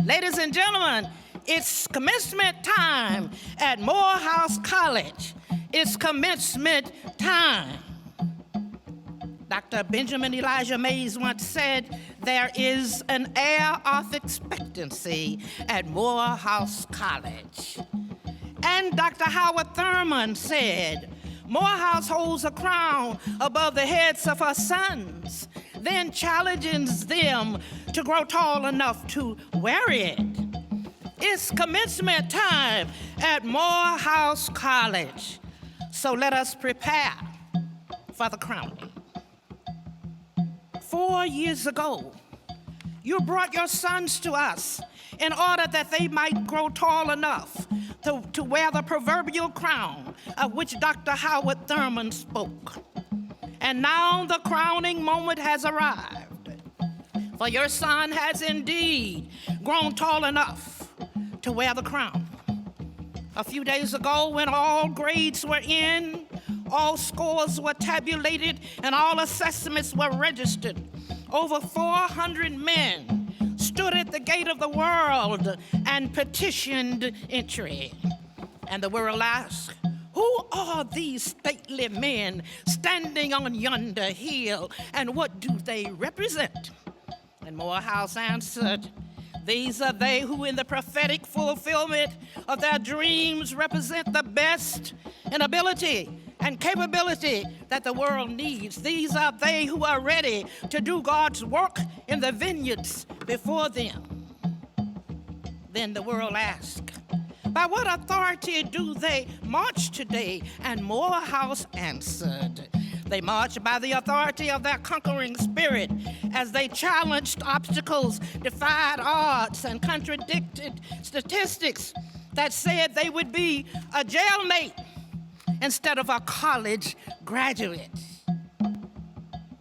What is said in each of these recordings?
Ladies and gentlemen, it's commencement time at Morehouse College. It's commencement time. Dr. Benjamin Elijah Mays once said, there is an air of expectancy at Morehouse College. And Dr. Howard Thurman said, Morehouse holds a crown above the heads of her sons, then challenges them to grow tall enough to wear it. It's commencement time at Morehouse College, so let us prepare for the crowning. 4 years ago, you brought your sons to us in order that they might grow tall enough to wear the proverbial crown of which Dr. Howard Thurman spoke. And now the crowning moment has arrived, for your son has indeed grown tall enough to wear the crown. A few days ago, when all grades were in, all scores were tabulated, and all assessments were registered, over 400 men stood at the gate of the world and petitioned entry. And the world asked, who are these stately men standing on yonder hill, and what do they represent? And Morehouse answered, these are they who in the prophetic fulfillment of their dreams represent the best in ability and capability that the world needs. These are they who are ready to do God's work in the vineyards before them. Then the world asked, by what authority do they march today? And Morehouse answered, they march by the authority of their conquering spirit as they challenged obstacles, defied odds, and contradicted statistics that said they would be a jailmate instead of a college graduate.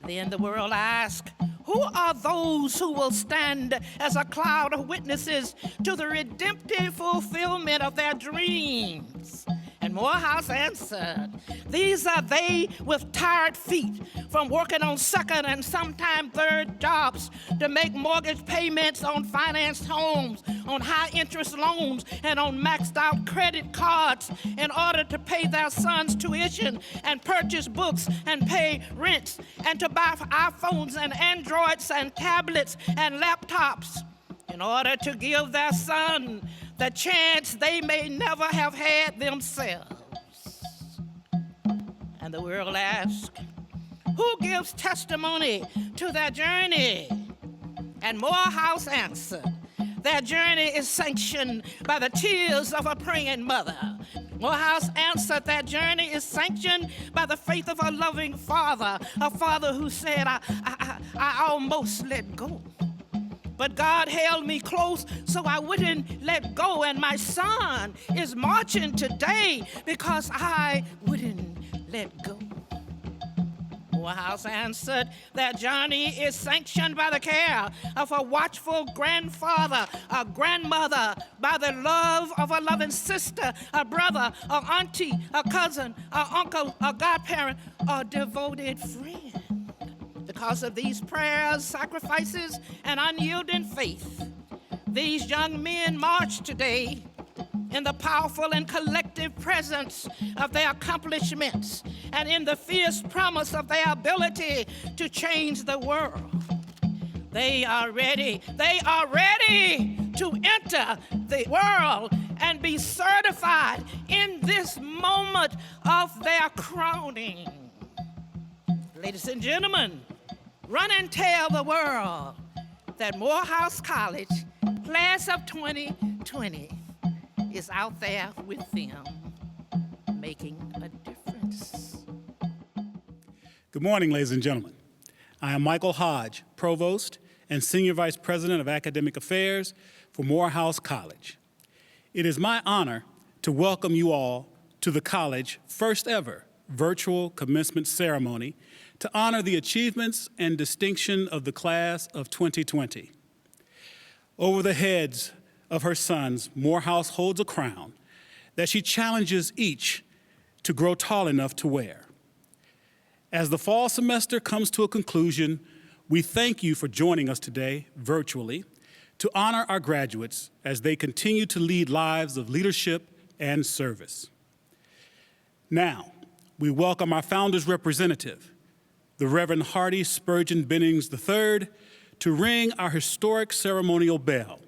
Then the world asked, who are those who will stand as a cloud of witnesses to the redemptive fulfillment of their dreams? And Morehouse answered, these are they with tired feet from working on second and sometimes third jobs to make mortgage payments on financed homes, on high interest loans, and on maxed out credit cards in order to pay their sons' tuition and purchase books and pay rents and to buy iPhones and Androids and tablets and laptops in order to give their son the chance they may never have had themselves. And the world asks, who gives testimony to their journey? And Morehouse answered, their journey is sanctioned by the tears of a praying mother. Morehouse answered, that journey is sanctioned by the faith of a loving father, a father who said, I almost let go. But God held me close so I wouldn't let go. And my son is marching today because I wouldn't let go. Morehouse answered, that journey is sanctioned by the care of a watchful grandfather, a grandmother, by the love of a loving sister, a brother, a auntie, a cousin, a uncle, a godparent, a devoted friend. Because of these prayers, sacrifices, and unyielding faith, these young men march today in the powerful and collective presence of their accomplishments and in the fierce promise of their ability to change the world. They are ready to enter the world and be certified in this moment of their crowning. Ladies and gentlemen, run and tell the world that Morehouse College, class of 2020, is out there with them, making a difference. Good morning, ladies and gentlemen. I am Michael Hodge, Provost and Senior Vice President of Academic Affairs for Morehouse College. It is my honor to welcome you all to the college first ever virtual commencement ceremony to honor the achievements and distinction of the class of 2020. Over the heads of her sons, Morehouse holds a crown that she challenges each to grow tall enough to wear. As the fall semester comes to a conclusion, we thank you for joining us today virtually to honor our graduates as they continue to lead lives of leadership and service. Now, we welcome our founder's representative, the Reverend Hardy Spurgeon Bennings III, to ring our historic ceremonial bell,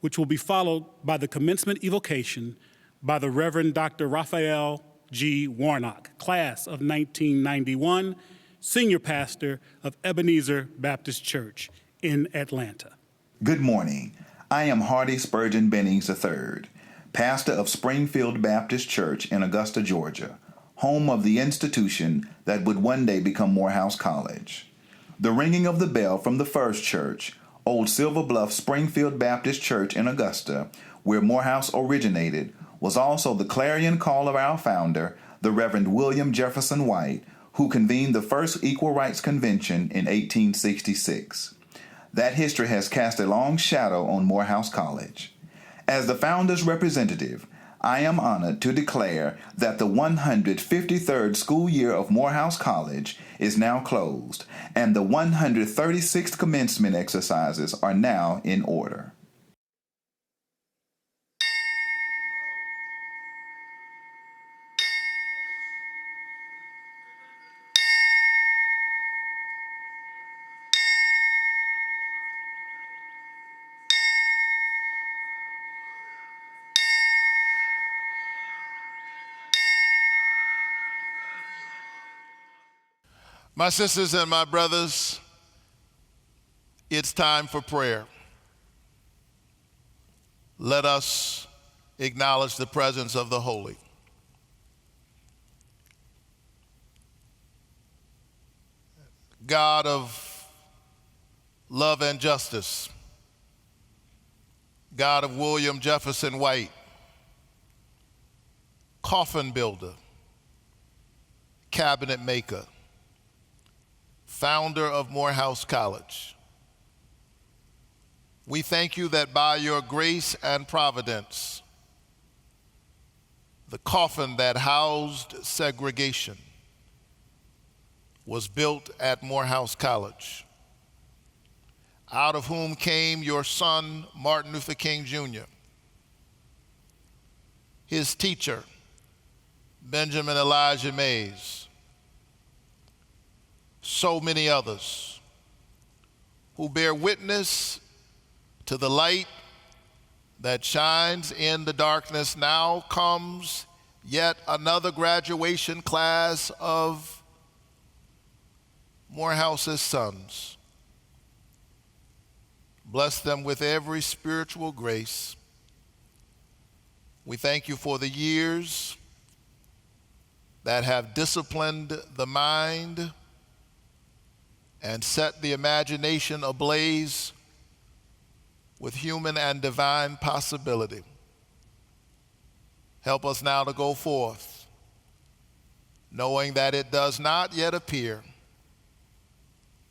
which will be followed by the commencement evocation by the Reverend Dr. Raphael G. Warnock, class of 1991, senior pastor of Ebenezer Baptist Church in Atlanta. Good morning. I am Hardy Spurgeon Bennings III, pastor of Springfield Baptist Church in Augusta, Georgia, home of the institution that would one day become Morehouse College. The ringing of the bell from the first church, Old Silver Bluff Springfield Baptist Church in Augusta, where Morehouse originated, was also the clarion call of our founder, the Reverend William Jefferson White, who convened the first Equal Rights Convention in 1866. That history has cast a long shadow on Morehouse College. As the founder's representative, I am honored to declare that the 153rd school year of Morehouse College is now closed, and the 136th commencement exercises are now in order. My sisters and my brothers, it's time for prayer. Let us acknowledge the presence of the holy. God of love and justice, God of William Jefferson White, coffin builder, cabinet maker, founder of Morehouse College. We thank you that by your grace and providence, the coffin that housed segregation was built at Morehouse College, out of whom came your son, Martin Luther King Jr., his teacher, Benjamin Elijah Mays, so many others who bear witness to the light that shines in the darkness. Now comes yet another graduation class of Morehouse's sons. Bless them with every spiritual grace. We thank you for the years that have disciplined the mind and set the imagination ablaze with human and divine possibility. Help us now to go forth, knowing that it does not yet appear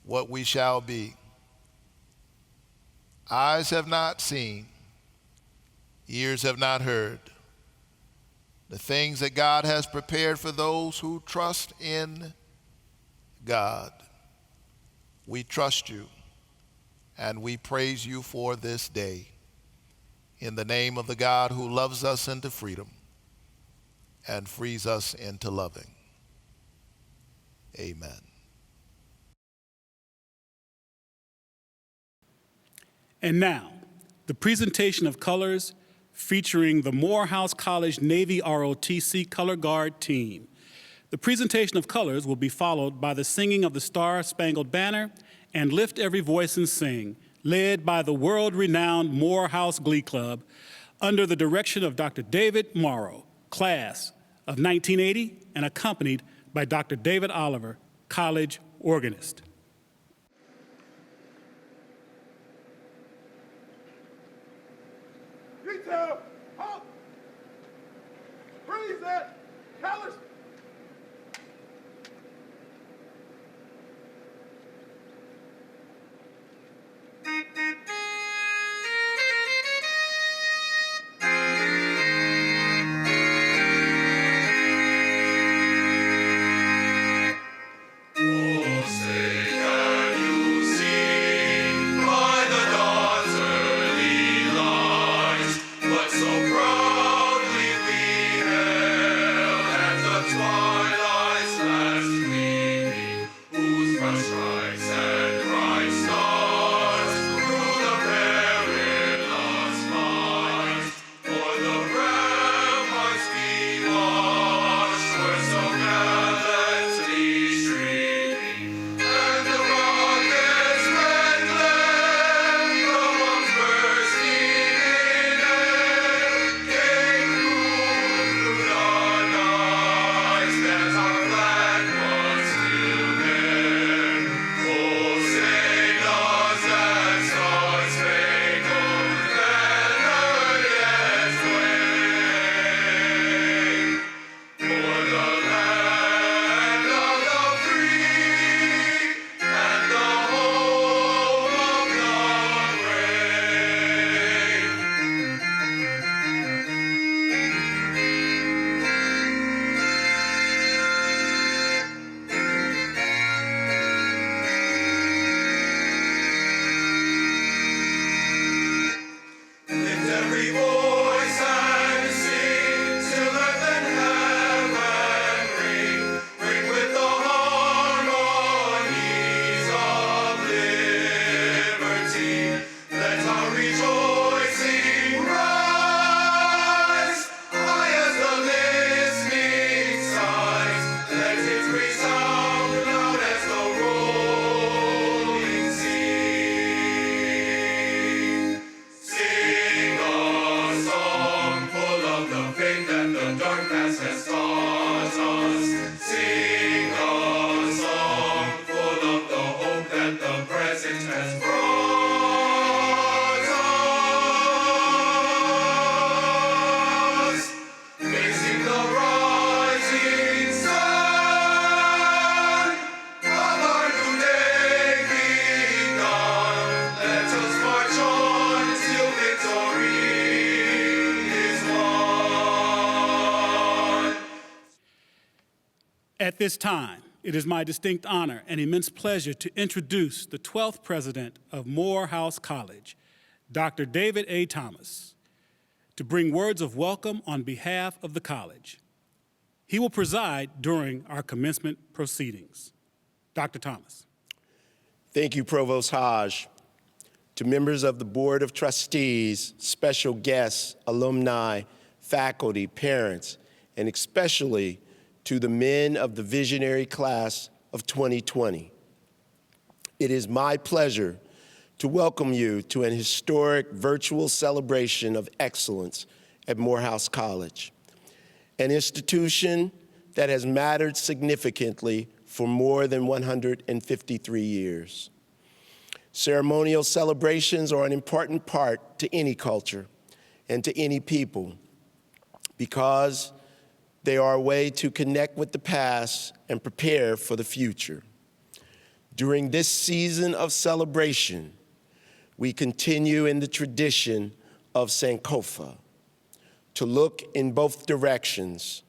what we shall be. Eyes have not seen, ears have not heard, the things that God has prepared for those who trust in God. We trust you and we praise you for this day. In the name of the God who loves us into freedom and frees us into loving. Amen. And now, the presentation of colors featuring the Morehouse College Navy ROTC Color Guard team. The presentation of colors will be followed by the singing of the Star-Spangled Banner and Lift Every Voice and Sing, led by the world-renowned Morehouse Glee Club under the direction of Dr. David Morrow, class of 1980, and accompanied by Dr. David Oliver, college organist. Detail, halt, freeze it, colors. Say, can you see by the dawn's early this time, it is my distinct honor and immense pleasure to introduce the 12th president of Morehouse College, Dr. David A. Thomas, to bring words of welcome on behalf of the college. He will preside during our commencement proceedings. Dr. Thomas. Thank you, Provost Hodge. To members of the Board of Trustees, special guests, alumni, faculty, parents, and especially to the men of the visionary class of 2020. It is my pleasure to welcome you to an historic virtual celebration of excellence at Morehouse College, an institution that has mattered significantly for more than 153 years. Ceremonial celebrations are an important part to any culture and to any people because they are a way to connect with the past and prepare for the future. During this season of celebration, we continue in the tradition of Sankofa, to look in both directions,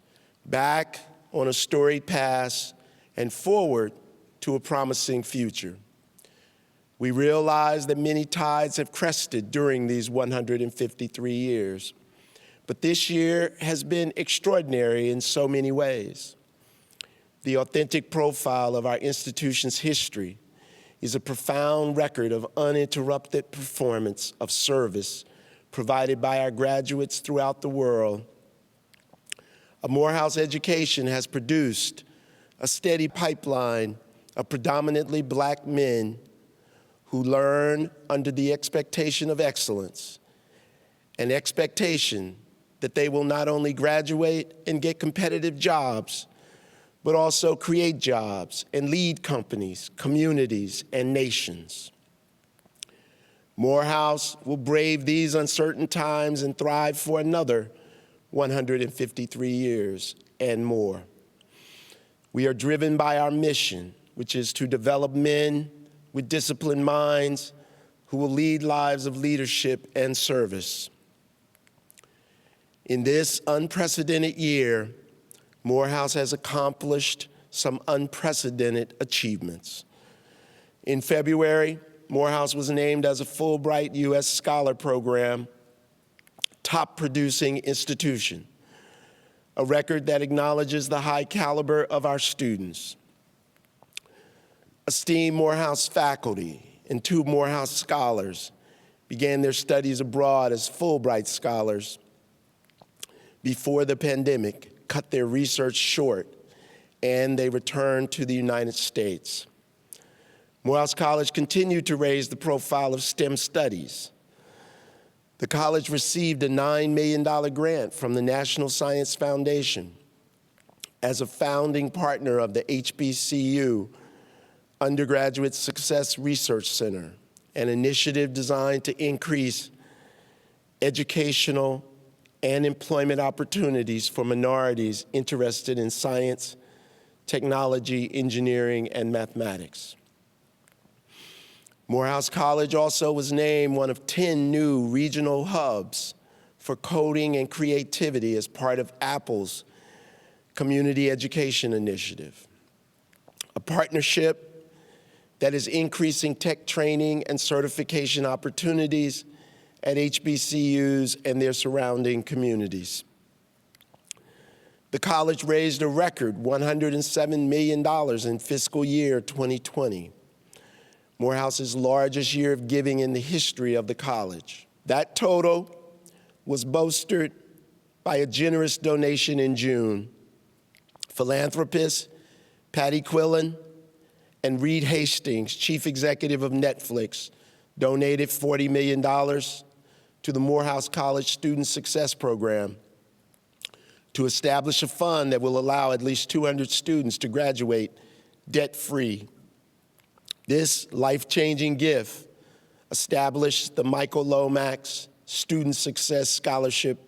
back on a storied past and forward to a promising future. We realize that many tides have crested during these 153 years, but this year has been extraordinary in so many ways. The authentic profile of our institution's history is a profound record of uninterrupted performance of service provided by our graduates throughout the world. A Morehouse education has produced a steady pipeline of predominantly Black men who learn under the expectation of excellence, an expectation that they will not only graduate and get competitive jobs, but also create jobs and lead companies, communities, and nations. Morehouse will brave these uncertain times and thrive for another 153 years and more. We are driven by our mission, which is to develop men with disciplined minds who will lead lives of leadership and service. In this unprecedented year, Morehouse has accomplished some unprecedented achievements. In February, Morehouse was named as a Fulbright U.S. Scholar Program top producing institution, a record that acknowledges the high caliber of our students. Esteemed Morehouse faculty and 2 Morehouse scholars began their studies abroad as Fulbright scholars before the pandemic cut their research short and they returned to the United States. Morehouse College continued to raise the profile of STEM studies. The college received a $9 million grant from the National Science Foundation as a founding partner of the HBCU Undergraduate Success Research Center, an initiative designed to increase educational and employment opportunities for minorities interested in science, technology, engineering, and mathematics. Morehouse College also was named one of 10 new regional hubs for coding and creativity as part of Apple's Community Education Initiative, a partnership that is increasing tech training and certification opportunities at HBCUs and their surrounding communities. The college raised a record $107 million in fiscal year 2020, Morehouse's largest year of giving in the history of the college. That total was bolstered by a generous donation in June. Philanthropist Patty Quillen and Reed Hastings, chief executive of Netflix, donated $40 million to the Morehouse College Student Success Program to establish a fund that will allow at least 200 students to graduate debt-free. This life-changing gift established the Michael Lomax Student Success Scholarship,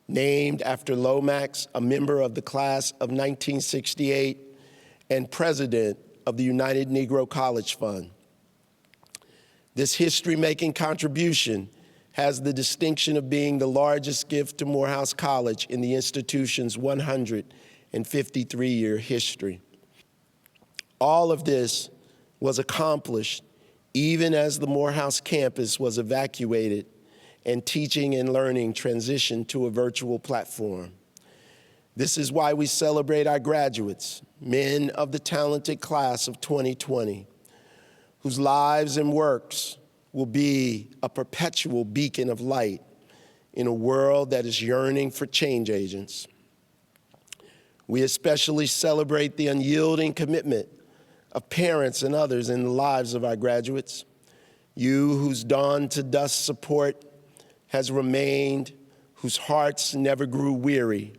named after Lomax, a member of the class of 1968 and president of the United Negro College Fund. This history-making contribution has the distinction of being the largest gift to Morehouse College in the institution's 153-year history. All of this was accomplished even as the Morehouse campus was evacuated and teaching and learning transitioned to a virtual platform. This is why we celebrate our graduates, men of the talented class of 2020, whose lives and works will be a perpetual beacon of light in a world that is yearning for change agents. We especially celebrate the unyielding commitment of parents and others in the lives of our graduates. You whose dawn to dusk support has remained, whose hearts never grew weary,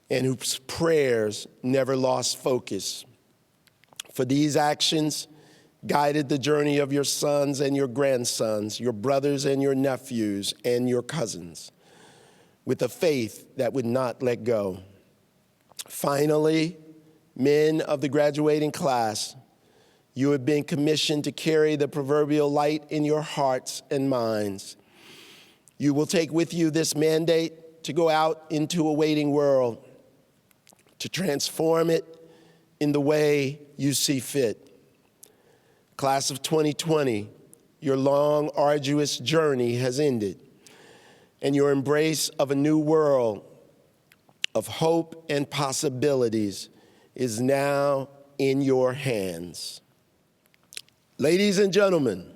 and whose prayers never lost focus. For these actions guided the journey of your sons and your grandsons, your brothers and your nephews and your cousins, with a faith that would not let go. Finally, men of the graduating class, you have been commissioned to carry the proverbial light in your hearts and minds. You will take with you this mandate to go out into a waiting world, to transform it in the way you see fit. Class of 2020, your long, arduous journey has ended, and your embrace of a new world of hope and possibilities is now in your hands. Ladies and gentlemen,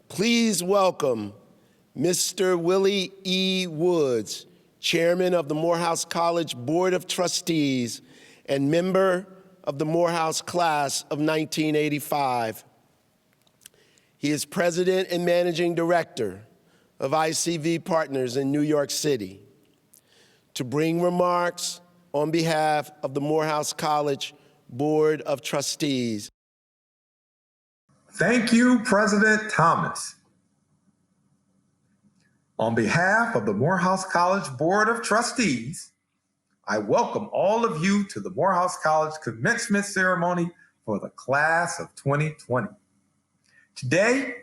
please welcome Mr. Willie E. Woods, Chairman of the Morehouse College Board of Trustees and member of the Morehouse class of 1985. He is President and Managing Director of ICV Partners in New York City. To bring remarks on behalf of the Morehouse College Board of Trustees. Thank you, President Thomas. On behalf of the Morehouse College Board of Trustees, I welcome all of you to the Morehouse College Commencement Ceremony for the class of 2020. Today,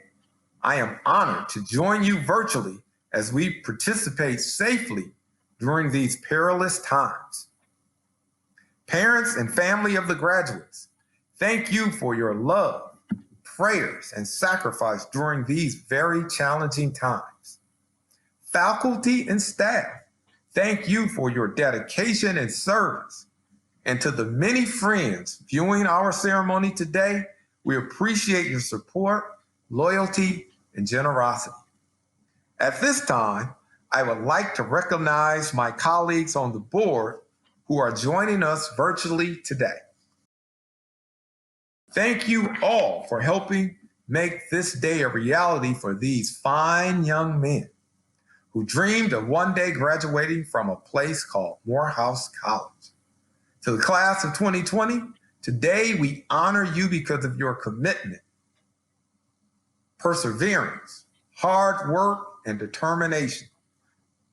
I am honored to join you virtually as we participate safely during these perilous times. Parents and family of the graduates, thank you for your love, prayers, and sacrifice during these very challenging times. Faculty and staff, thank you for your dedication and service. And to the many friends viewing our ceremony today, we appreciate your support, loyalty, and generosity. At this time, I would like to recognize my colleagues on the board who are joining us virtually today. Thank you all for helping make this day a reality for these fine young men who dreamed of one day graduating from a place called Morehouse College. To the class of 2020, today we honor you because of your commitment, perseverance, hard work, and determination.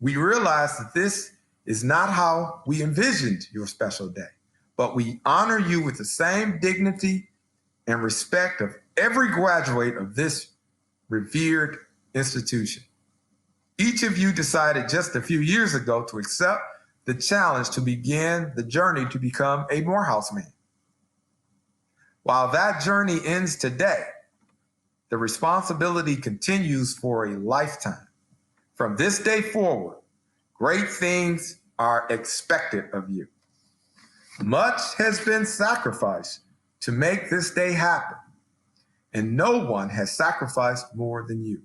We realize that this is not how we envisioned your special day, but we honor you with the same dignity and respect of every graduate of this revered institution. Each of you decided just a few years ago to accept the challenge to begin the journey to become a Morehouse man. While that journey ends today, the responsibility continues for a lifetime. From this day forward, great things are expected of you. Much has been sacrificed to make this day happen, and no one has sacrificed more than you.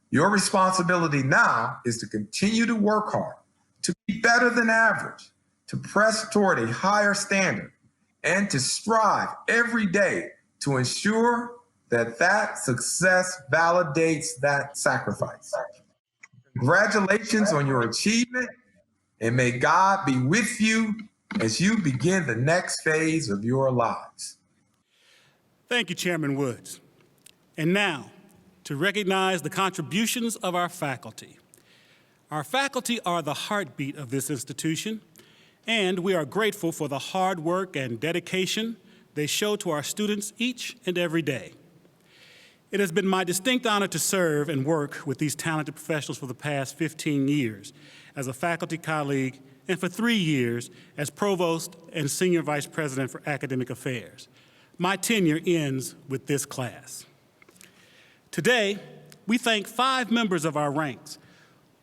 Your responsibility now is to continue to work hard, to be better than average, to press toward a higher standard, and to strive every day to ensure that that success validates that sacrifice. Congratulations on your achievement, and may God be with you as you begin the next phase of your lives. Thank you, Chairman Woods. And now, to recognize the contributions of our faculty. Our faculty are the heartbeat of this institution, and we are grateful for the hard work and dedication they show to our students each and every day. It has been my distinct honor to serve and work with these talented professionals for the past 15 years as a faculty colleague and for 3 years as Provost and Senior Vice President for Academic Affairs. my tenure ends with this class. Today, we thank 5 members of our ranks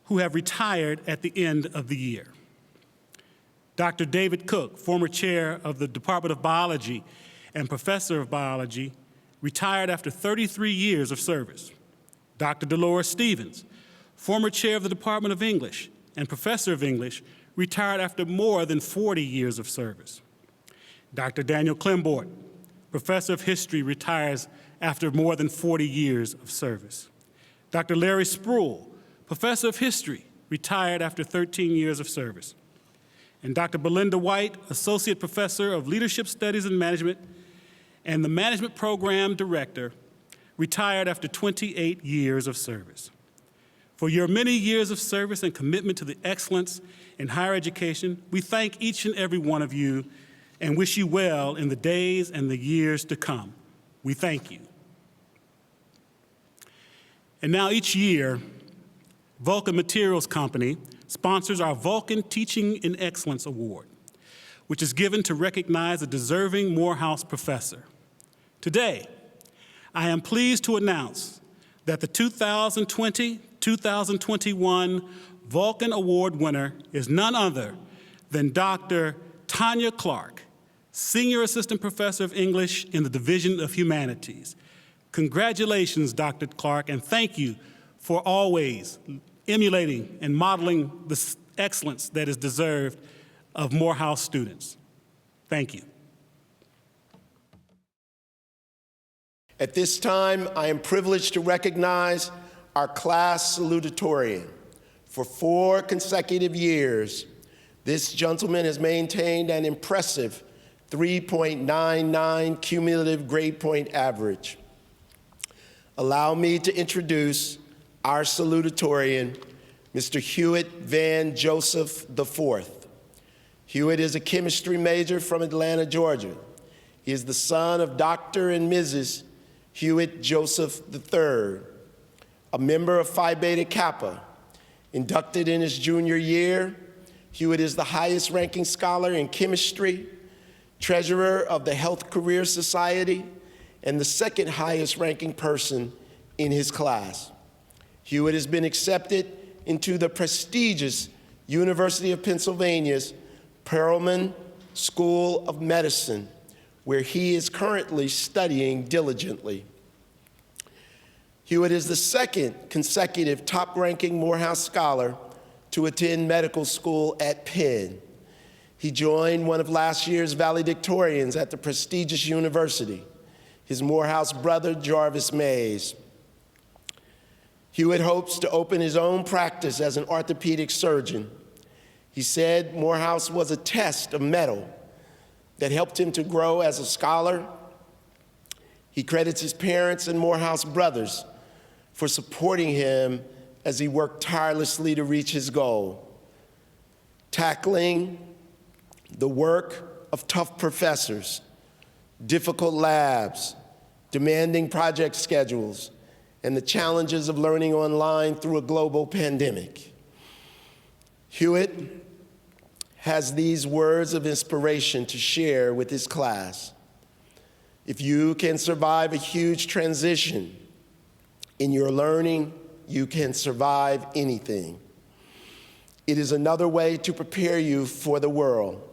who have retired at the end of the year. Dr. David Cook, former chair of the Department of Biology and professor of biology, retired after 33 years of service. Dr. Dolores Stevens, former chair of the Department of English and professor of English, retired after more than 40 years of service. Dr. Daniel Klimbort, professor of history, retires after more than 40 years of service. Dr. Larry Spruill, professor of history, retired after 13 years of service. And Dr. Belinda White, associate professor of leadership studies and management and the management program director, retired after 28 years of service. For your many years of service and commitment to the excellence in higher education, we thank each and every one of you and wish you well in the days and the years to come. We thank you. And now each year, Vulcan Materials Company sponsors our Vulcan Teaching in Excellence Award, which is given to recognize a deserving Morehouse professor. Today, I am pleased to announce that the 2020-2021 Vulcan Award winner is none other than Dr. Tanya Clark, Senior Assistant Professor of English in the Division of Humanities. Congratulations, Dr. Clark, and thank you for always emulating and modeling the excellence that is deserved of Morehouse students. Thank you. At this time, I am privileged to recognize our class salutatorian. For 4 consecutive years, this gentleman has maintained an impressive 3.99 cumulative grade point average. Allow me to introduce our salutatorian, Mr. Hewitt Van Joseph IV. Hewitt is a chemistry major from Atlanta, Georgia. He is the son of Dr. and Mrs. Hewitt Joseph III, a member of Phi Beta Kappa. Inducted in his junior year, Hewitt is the highest ranking scholar in chemistry, treasurer of the Health Career Society, and the second highest ranking person in his class. Hewitt has been accepted into the prestigious University of Pennsylvania's Perelman School of Medicine, where he is currently studying diligently. Hewitt is the second consecutive top-ranking Morehouse scholar to attend medical school at Penn. He joined one of last year's valedictorians at the prestigious university, his Morehouse brother, Jarvis Mays. Hewitt hopes to open his own practice as an orthopedic surgeon. He said Morehouse was a test of mettle that helped him to grow as a scholar. He credits his parents and Morehouse brothers for supporting him as he worked tirelessly to reach his goal. Tackling the work of tough professors, difficult labs, demanding project schedules, and the challenges of learning online through a global pandemic. Hewitt has these words of inspiration to share with his class. If you can survive a huge transition in your learning, you can survive anything. It is another way to prepare you for the world.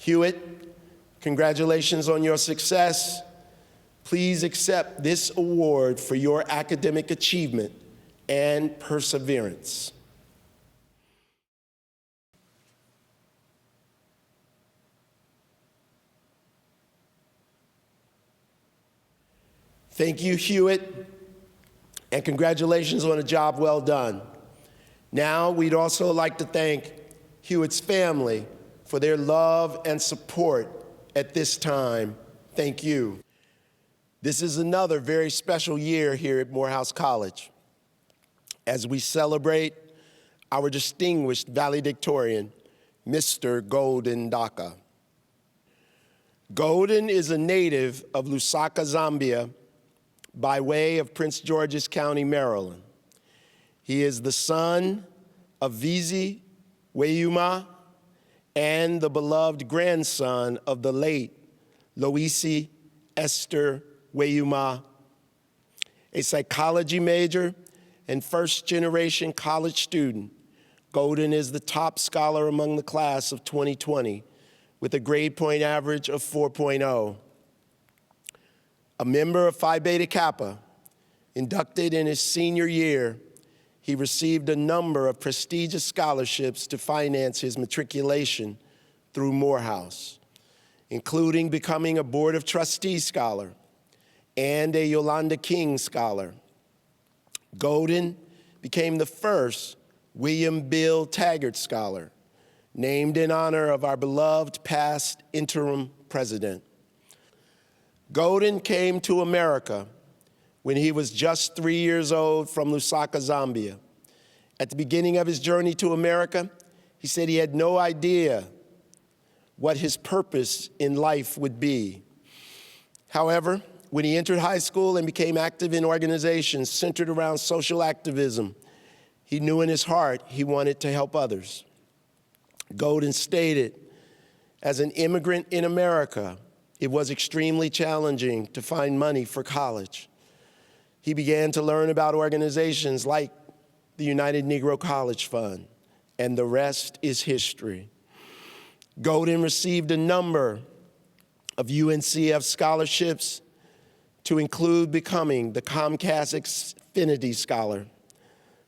Hewitt, congratulations on your success. Please accept this award for your academic achievement and perseverance. Thank you, Hewitt, and congratulations on a job well done. Now, we'd also like to thank Hewitt's family for their love and support at this time. Thank you. This is another very special year here at Morehouse College as we celebrate our distinguished valedictorian, Mr. Golden Daka. Golden is a native of Lusaka, Zambia, by way of Prince George's County, Maryland. He is the son of Vizi Weyuma and the beloved grandson of the late Loisi Esther Weyuma, a psychology major and first-generation college student. Golden is the top scholar among the class of 2020 with a grade point average of 4.0. A member of Phi Beta Kappa, inducted in his senior year, he received a number of prestigious scholarships to finance his matriculation through Morehouse, including becoming a Board of Trustees scholar and a Yolanda King scholar. Golden became the first William Bill Taggart Scholar, named in honor of our beloved past interim president. Golden came to America when he was just 3 years old from Lusaka, Zambia. At the beginning of his journey to America, he said he had no idea what his purpose in life would be. However, when he entered high school and became active in organizations centered around social activism, he knew in his heart he wanted to help others. Golden stated, as an immigrant in America, it was extremely challenging to find money for college. He began to learn about organizations like the United Negro College Fund, and the rest is history. Golden received a number of UNCF scholarships to include becoming the Comcast Xfinity Scholar,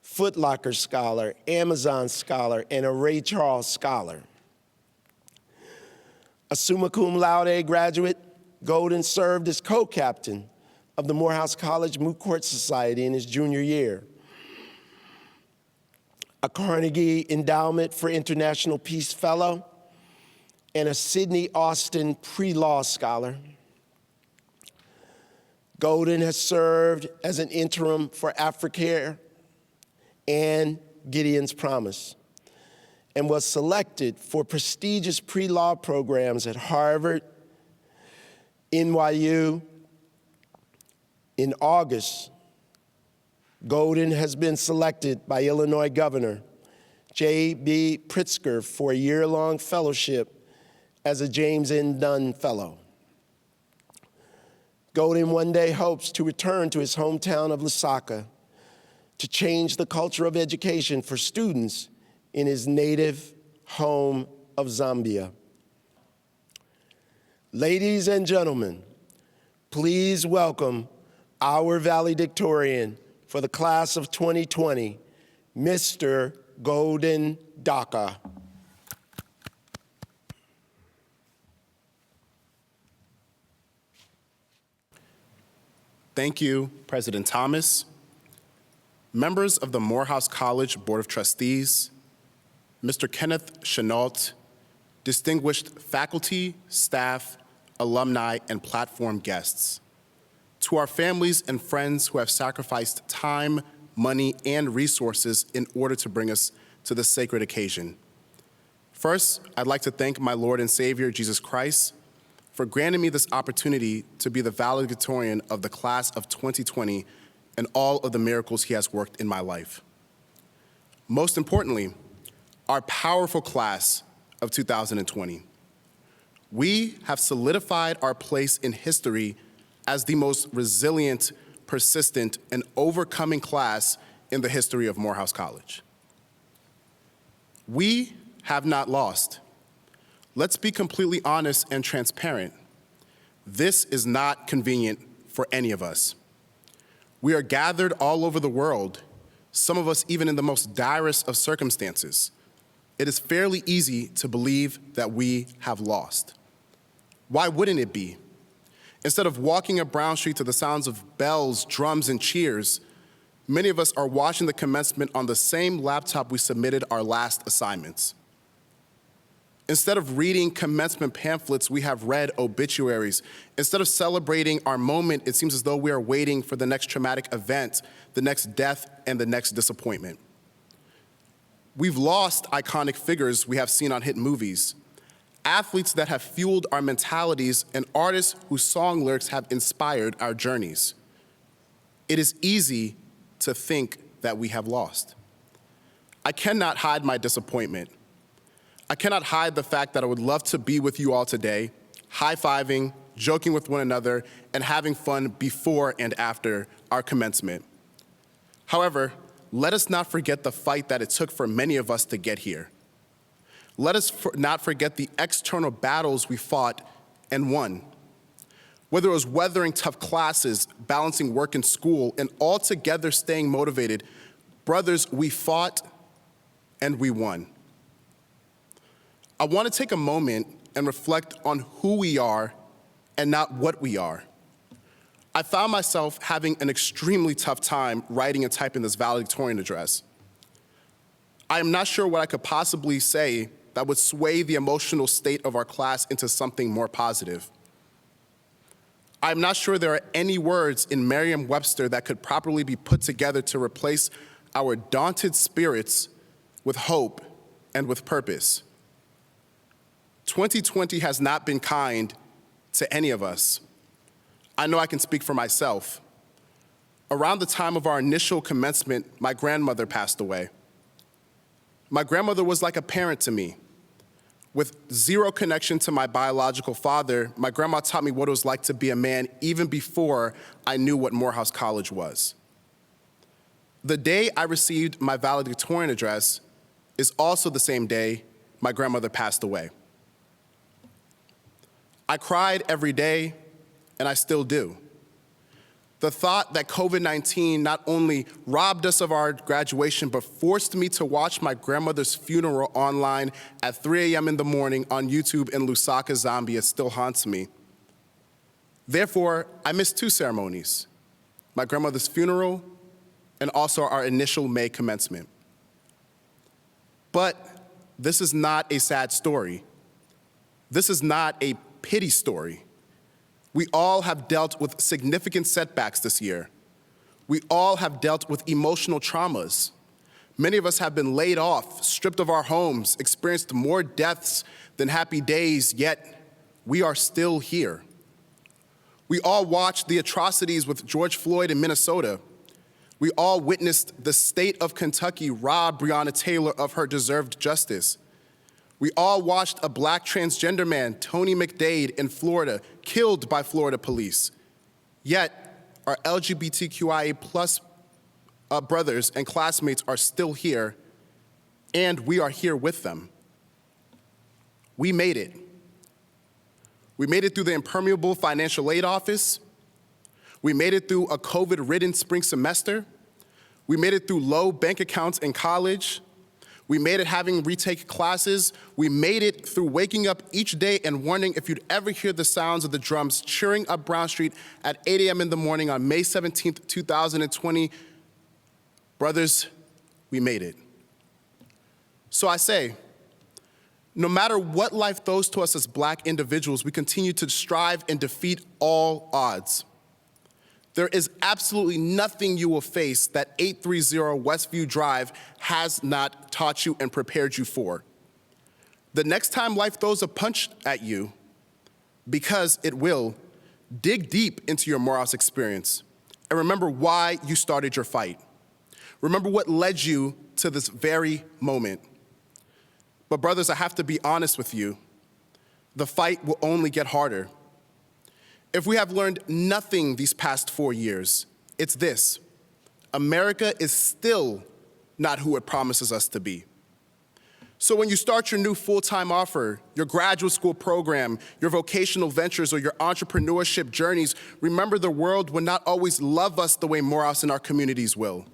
Foot Locker Scholar, Amazon Scholar, and a Ray Charles Scholar. A summa cum laude graduate, Golden served as co-captain of the Morehouse College Moot Court Society in his junior year, a Carnegie Endowment for International Peace Fellow, and a Sidney Austin Pre-Law Scholar. Golden has served as an interim for AfriCare and Gideon's Promise, and was selected for prestigious pre-law programs at Harvard, NYU. In August, Golden has been selected by Illinois Governor J.B. Pritzker for a year-long fellowship as a James N. Dunn Fellow. Golden one day hopes to return to his hometown of Lusaka to change the culture of education for students in his native home of Zambia. Ladies and gentlemen, please welcome our valedictorian for the class of 2020, Mr. Golden Daka. Thank you, President Thomas, members of the Morehouse College Board of Trustees, Mr. Kenneth Chenault, distinguished faculty, staff, alumni, and platform guests. To our families and friends who have sacrificed time, money, and resources in order to bring us to this sacred occasion. First, I'd like to thank my Lord and Savior, Jesus Christ, for granting me this opportunity to be the valedictorian of the class of 2020 and all of the miracles he has worked in my life. Most importantly, our powerful class of 2020. We have solidified our place in history as the most resilient, persistent, and overcoming class in the history of Morehouse College. We have not lost. Let's be completely honest and transparent. This is not convenient for any of us. We are gathered all over the world, some of us even in the most direst of circumstances. It is fairly easy to believe that we have lost. Why wouldn't it be? Instead of walking up Brown Street to the sounds of bells, drums, and cheers, many of us are watching the commencement on the same laptop we submitted our last assignments. Instead of reading commencement pamphlets, we have read obituaries. Instead of celebrating our moment, it seems as though we are waiting for the next traumatic event, the next death, and the next disappointment. We've lost iconic figures we have seen on hit movies, athletes that have fueled our mentalities, and artists whose song lyrics have inspired our journeys. It is easy to think that we have lost. I cannot hide my disappointment. I cannot hide the fact that I would love to be with you all today, high-fiving, joking with one another, and having fun before and after our commencement. However, let us not forget the fight that it took for many of us to get here. Let us not forget the external battles we fought and won. Whether it was weathering tough classes, balancing work and school, and altogether staying motivated, brothers, we fought and we won. I want to take a moment and reflect on who we are and not what we are. I found myself having an extremely tough time writing and typing this valedictorian address. I am not sure what I could possibly say that would sway the emotional state of our class into something more positive. I'm not sure there are any words in Merriam-Webster that could properly be put together to replace our daunted spirits with hope and with purpose. 2020 has not been kind to any of us. I know I can speak for myself. Around the time of our initial commencement, my grandmother passed away. My grandmother was like a parent to me. With zero connection to my biological father, my grandma taught me what it was like to be a man even before I knew what Morehouse College was. The day I received my valedictorian address is also the same day my grandmother passed away. I cried every day, and I still do. The thought that COVID-19 not only robbed us of our graduation, but forced me to watch my grandmother's funeral online at 3 a.m. in the morning on YouTube in Lusaka, Zambia still haunts me. Therefore, I missed two ceremonies, my grandmother's funeral and also our initial May commencement. But this is not a sad story. This is not a pity story. We all have dealt with significant setbacks this year. We all have dealt with emotional traumas. Many of us have been laid off, stripped of our homes, experienced more deaths than happy days, yet we are still here. We all watched the atrocities with George Floyd in Minnesota. We all witnessed the state of Kentucky rob Breonna Taylor of her deserved justice. We all watched a black transgender man, Tony McDade, in Florida, killed by Florida police. Yet, our LGBTQIA+ brothers and classmates are still here, and we are here with them. We made it. We made it through the impermeable financial aid office. We made it through a COVID-ridden spring semester. We made it through low bank accounts in college. We made it having retake classes. We made it through waking up each day and wondering if you'd ever hear the sounds of the drums cheering up Brown Street at 8 a.m. in the morning on May 17th, 2020. Brothers, we made it. So I say, no matter what life throws to us as black individuals, we continue to strive and defeat all odds. There is absolutely nothing you will face that 830 Westview Drive has not taught you and prepared you for. The next time life throws a punch at you, because it will, dig deep into your Morehouse experience and remember why you started your fight. Remember what led you to this very moment. But brothers, I have to be honest with you. The fight will only get harder. If we have learned nothing these past 4 years, it's this: America is still not who it promises us to be. So when you start your new full-time offer, your graduate school program, your vocational ventures, or your entrepreneurship journeys, remember the world will not always love us the way Morehouse and our communities will.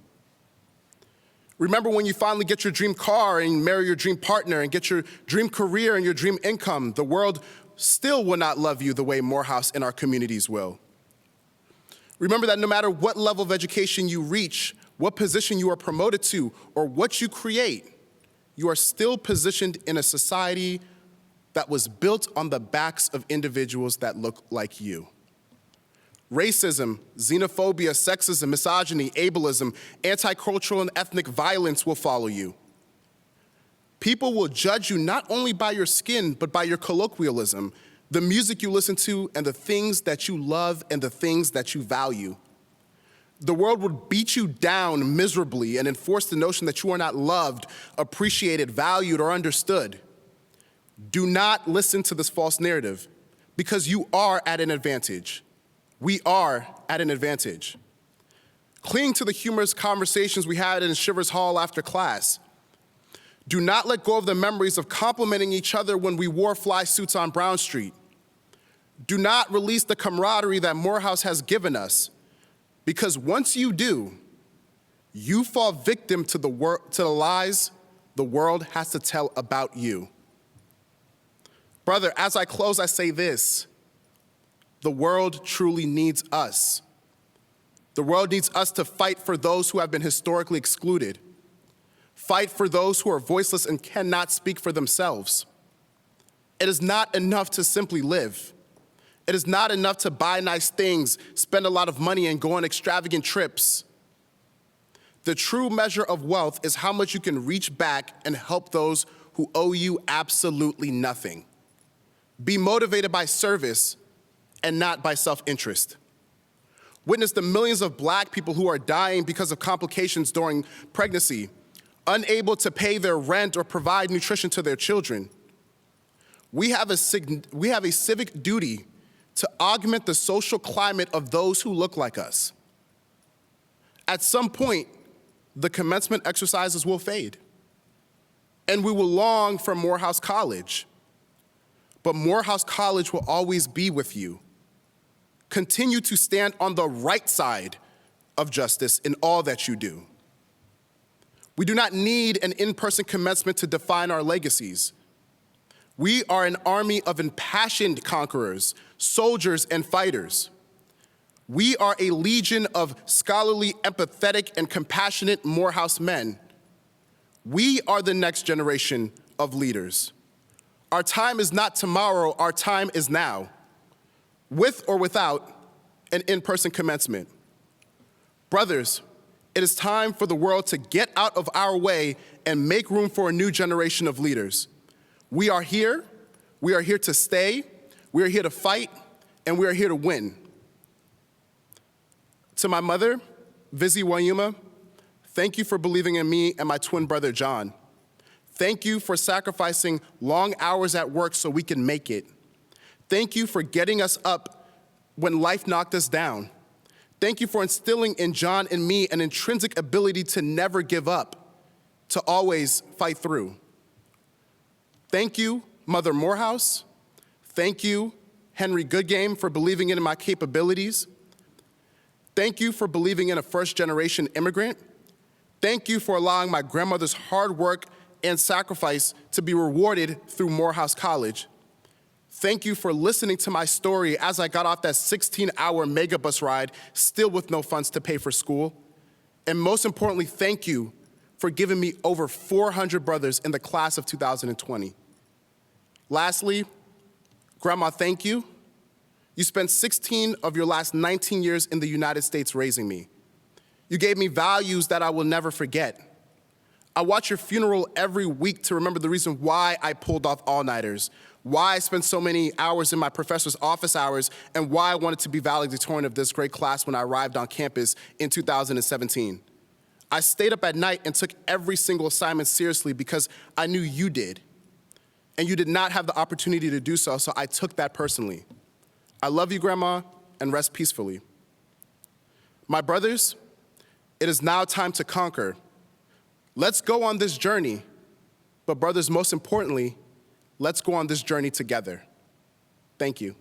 Remember when you finally get your dream car and marry your dream partner and get your dream career and your dream income, the world still will not love you the way Morehouse and our communities will. Remember that no matter what level of education you reach, what position you are promoted to, or what you create, you are still positioned in a society that was built on the backs of individuals that look like you. Racism, xenophobia, sexism, misogyny, ableism, anti-cultural and ethnic violence will follow you. People will judge you not only by your skin, but by your colloquialism, the music you listen to, and the things that you love and the things that you value. The world would beat you down miserably and enforce the notion that you are not loved, appreciated, valued, or understood. Do not listen to this false narrative. because you are at an advantage. We are at an advantage. Cling to the humorous conversations we had in Shivers Hall after class. Do not let go of the memories of complimenting each other when we wore fly suits on Brown Street. Do not release the camaraderie that Morehouse has given us, because once you do, you fall victim to the lies the world has to tell about you. Brother, as I close, I say this: the world truly needs us. The world needs us to fight for those who have been historically excluded. Fight for those who are voiceless and cannot speak for themselves. It is not enough to simply live. It is not enough to buy nice things, spend a lot of money, and go on extravagant trips. The true measure of wealth is how much you can reach back and help those who owe you absolutely nothing. Be motivated by service and not by self-interest. Witness the millions of Black people who are dying because of complications during pregnancy, unable to pay their rent or provide nutrition to their children. We have a civic duty to augment the social climate of those who look like us. At some point, the commencement exercises will fade, and we will long for Morehouse College. But Morehouse College will always be with you. Continue to stand on the right side of justice in all that you do. We do not need an in-person commencement to define our legacies. We are an army of impassioned conquerors, soldiers, and fighters. We are a legion of scholarly, empathetic, and compassionate Morehouse men. We are the next generation of leaders. Our time is not tomorrow, our time is now, with or without an in-person commencement. Brothers, it is time for the world to get out of our way and make room for a new generation of leaders. We are here to stay, we are here to fight, and we are here to win. To my mother, Vizzy Wayuma, thank you for believing in me and my twin brother, John. Thank you for sacrificing long hours at work so we can make it. Thank you for getting us up when life knocked us down. Thank you for instilling in John and me an intrinsic ability to never give up, to always fight through. Thank you, Mother Morehouse. Thank you, Henry Goodgame, for believing in my capabilities. Thank you for believing in a first-generation immigrant. Thank you for allowing my grandmother's hard work and sacrifice to be rewarded through Morehouse College. Thank you for listening to my story as I got off that 16-hour megabus ride, still with no funds to pay for school. And most importantly, thank you for giving me over 400 brothers in the class of 2020. Lastly, Grandma, thank you. You spent 16 of your last 19 years in the United States raising me. You gave me values that I will never forget. I watch your funeral every week to remember the reason why I pulled off all-nighters, why I spent so many hours in my professor's office hours, and why I wanted to be valedictorian of this great class when I arrived on campus in 2017. I stayed up at night and took every single assignment seriously because I knew you did, and you did not have the opportunity to do so, so I took that personally. I love you, Grandma, and rest peacefully. My brothers, it is now time to conquer. Let's go on this journey, but brothers, most importantly, let's go on this journey together. Thank you.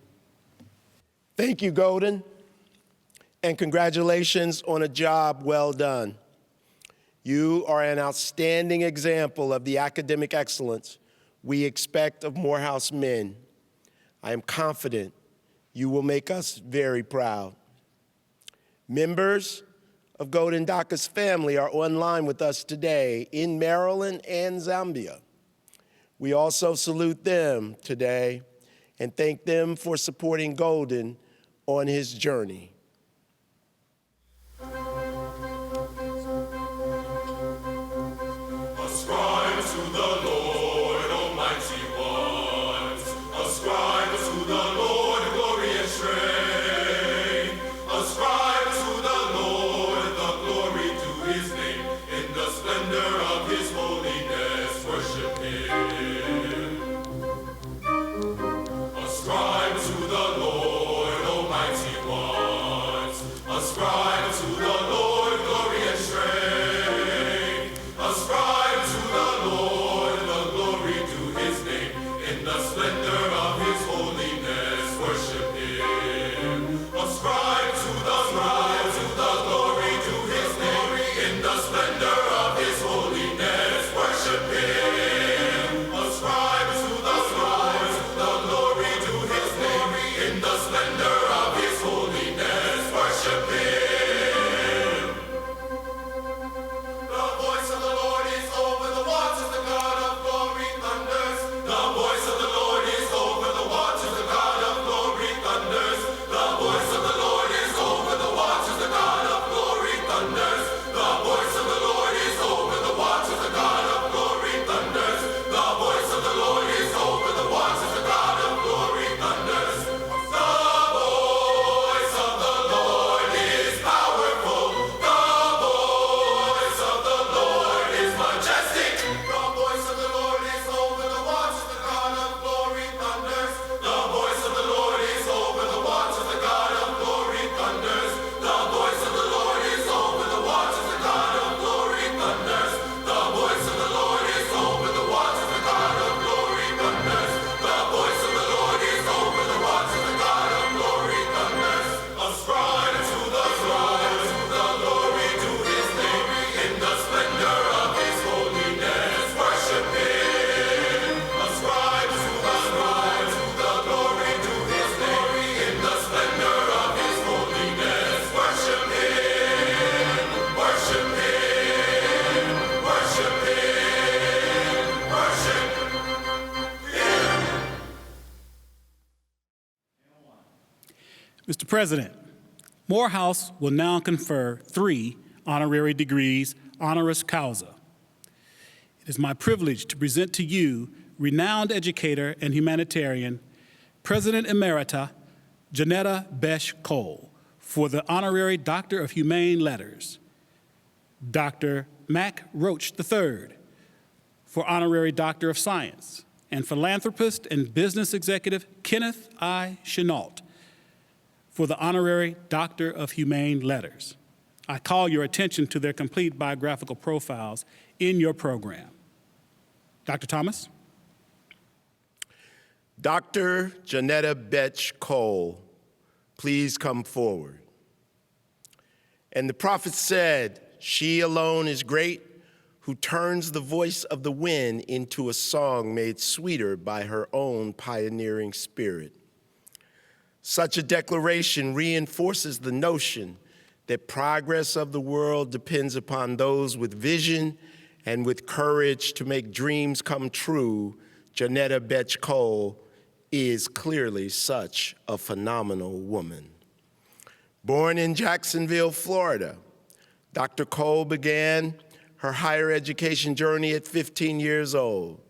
Thank you, Golden, and congratulations on a job well done. You are an outstanding example of the academic excellence we expect of Morehouse men. I am confident you will make us very proud. Members of Golden DACA's family are online with us today in Maryland and Zambia. We also salute them today and thank them for supporting Golden on his journey. Ascribe to the Lord, almighty ones. Ascribe to the Lord glorious strength. Ascribe to the Lord the glory to his name. In the splendor of his holiness, worship him. Ascribe to the Mr. President, Morehouse will now confer 3 honorary degrees honoris causa. It is my privilege to present to you renowned educator and humanitarian, President Emerita Janetta Besh Cole, for the Honorary Doctor of Humane Letters, Dr. Mac Roach III, for Honorary Doctor of Science, and philanthropist and business executive Kenneth I. Chenault, for the Honorary Doctor of Humane Letters. I call your attention to their complete biographical profiles in your program. Dr. Thomas? Dr. Janetta Betch Cole, please come forward. And the prophet said, "She alone is great, who turns the voice of the wind into a song made sweeter by her own pioneering spirit." Such a declaration reinforces the notion that progress of the world depends upon those with vision and with courage to make dreams come true. Janetta Betch Cole is clearly such a phenomenal woman. Born in Jacksonville, Florida, Dr. Cole began her higher education journey at 15 years old.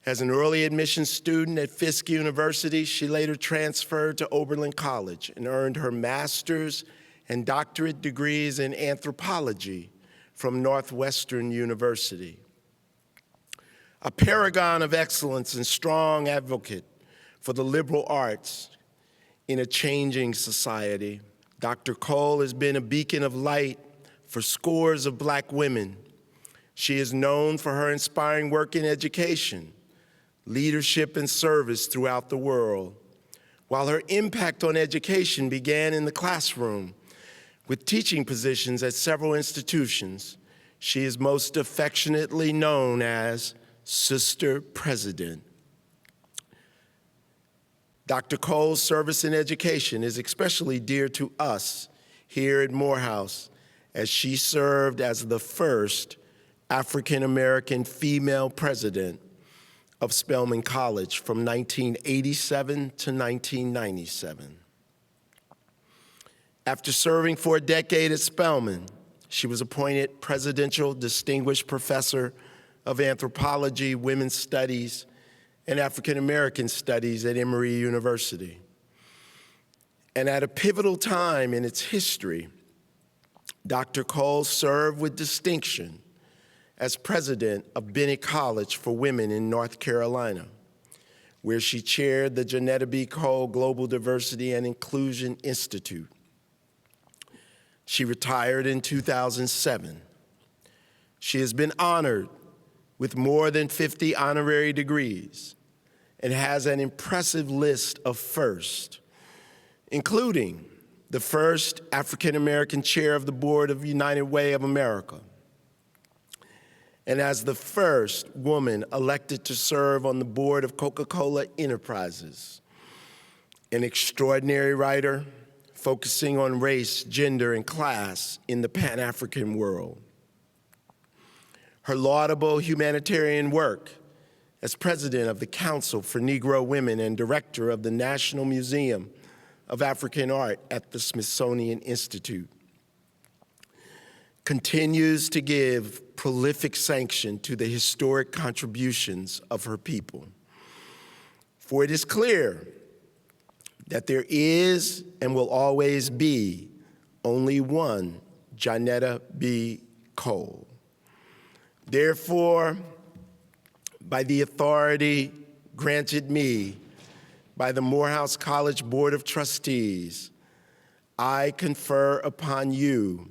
As an early admission student at Fisk University, she later transferred to Oberlin College and earned her master's and doctorate degrees in anthropology from Northwestern University. A paragon of excellence and strong advocate for the liberal arts in a changing society, Dr. Cole has been a beacon of light for scores of Black women. She is known for her inspiring work in education, leadership, and service throughout the world. While her impact on education began in the classroom with teaching positions at several institutions, she is most affectionately known as Sister President. Dr. Cole's service in education is especially dear to us here at Morehouse, as she served as the first African-American female president of Spelman College from 1987 to 1997. After serving for a decade at Spelman, she was appointed Presidential Distinguished Professor of Anthropology, Women's Studies, and African American Studies at Emory University. And at a pivotal time in its history, Dr. Cole served with distinction as president of Bennett College for Women in North Carolina, where she chaired the Janetta B. Cole Global Diversity and Inclusion Institute. She retired in 2007. She has been honored with more than 50 honorary degrees and has an impressive list of firsts, including the first African-American chair of the board of United Way of America, and as the first woman elected to serve on the board of Coca-Cola Enterprises, an extraordinary writer focusing on race, gender, and class in the Pan-African world. Her laudable humanitarian work as president of the Council for Negro Women and director of the National Museum of African Art at the Smithsonian Institute continues to give prolific sanction to the historic contributions of her people. For it is clear that there is and will always be only one Janetta B. Cole. Therefore, by the authority granted me by the Morehouse College Board of Trustees, I confer upon you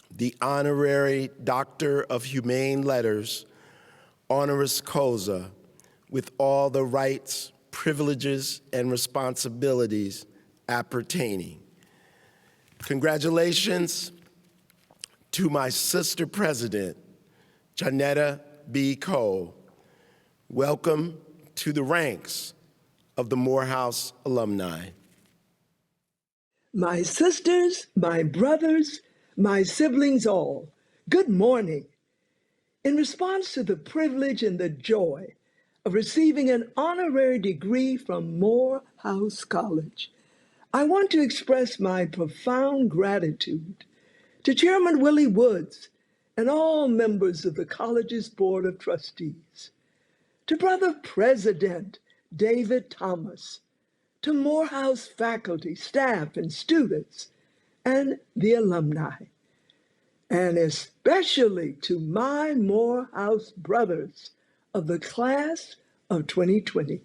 the Honorary Doctor of Humane Letters, honoris causa, with all the rights, privileges, and responsibilities appertaining. Congratulations to my sister president, Janetta B. Cole. Welcome to the ranks of the Morehouse alumni. My sisters, my brothers, my siblings all, good morning. In response to the privilege and the joy of receiving an honorary degree from Morehouse College, I want to express my profound gratitude to Chairman Willie Woods and all members of the college's Board of Trustees, to Brother President David Thomas, to Morehouse faculty, staff, and students, and the alumni, and especially to my Morehouse brothers of the class of 2020.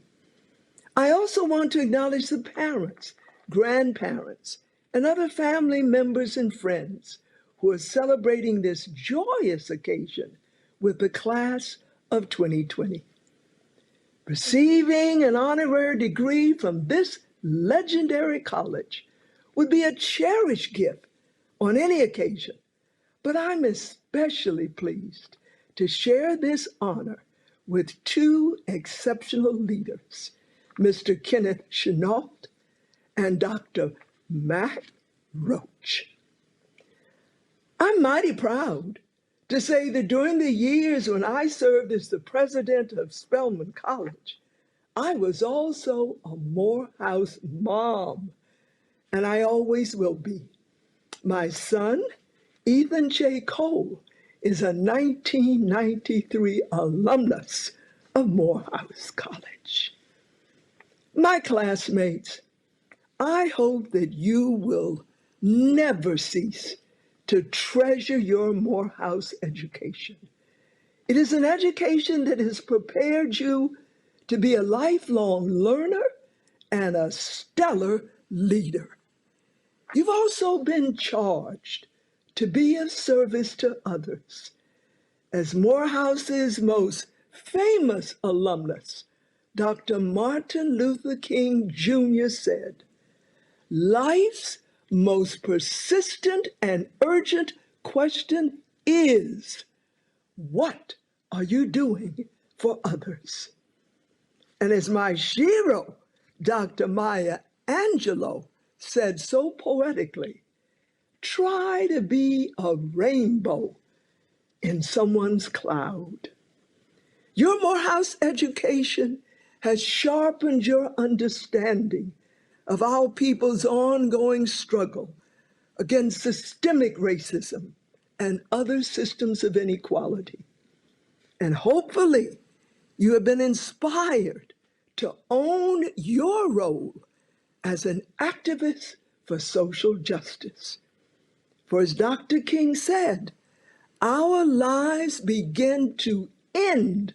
I also want to acknowledge the parents, grandparents, and other family members and friends who are celebrating this joyous occasion with the class of 2020. Receiving an honorary degree from this legendary college would be a cherished gift on any occasion, but I'm especially pleased to share this honor with two exceptional leaders, Mr. Kenneth Chenault and Dr. Mac Roach. I'm mighty proud to say that during the years when I served as the president of Spelman College, I was also a Morehouse mom, and I always will be. My son, Ethan J. Cole, is a 1993 alumnus of Morehouse College. My classmates, I hope that you will never cease to treasure your Morehouse education. It is an education that has prepared you to be a lifelong learner and a stellar leader. You've also been charged to be of service to others. As Morehouse's most famous alumnus, Dr. Martin Luther King Jr. said, "Life's most persistent and urgent question is, what are you doing for others?" And as my Shiro, Dr. Maya Angelou, said so poetically, try to be a rainbow in someone's cloud. Your Morehouse education has sharpened your understanding of our people's ongoing struggle against systemic racism and other systems of inequality. And hopefully, you have been inspired to own your role as an activist for social justice. For as Dr. King said, our lives begin to end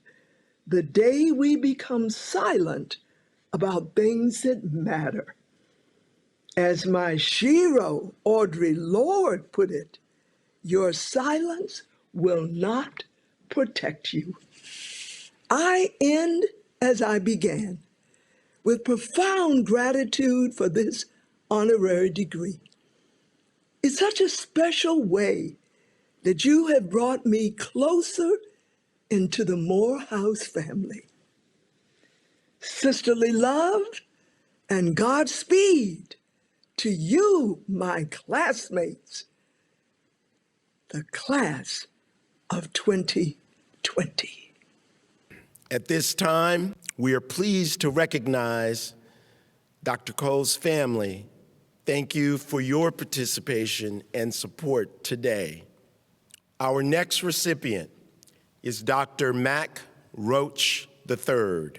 the day we become silent about things that matter. As my Shiro, Audre Lorde, put it, your silence will not protect you. I end as I began, with profound gratitude for this honorary degree. It's such a special way that you have brought me closer into the Morehouse family. Sisterly love and Godspeed to you, my classmates, the class of 2020. At this time, we are pleased to recognize Dr. Cole's family. Thank you for your participation and support today. Our next recipient is Dr. Mac Roach III.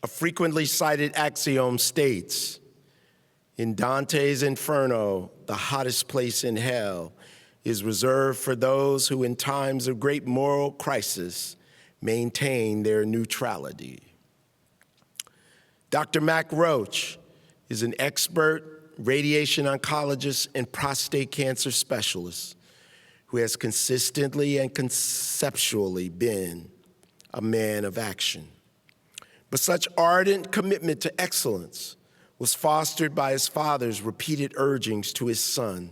A frequently cited axiom states, in Dante's Inferno, the hottest place in hell is reserved for those who in times of great moral crisis maintain their neutrality. Dr. Mac Roach is an expert radiation oncologist and prostate cancer specialist who has consistently and conceptually been a man of action. But such ardent commitment to excellence was fostered by his father's repeated urgings to his son,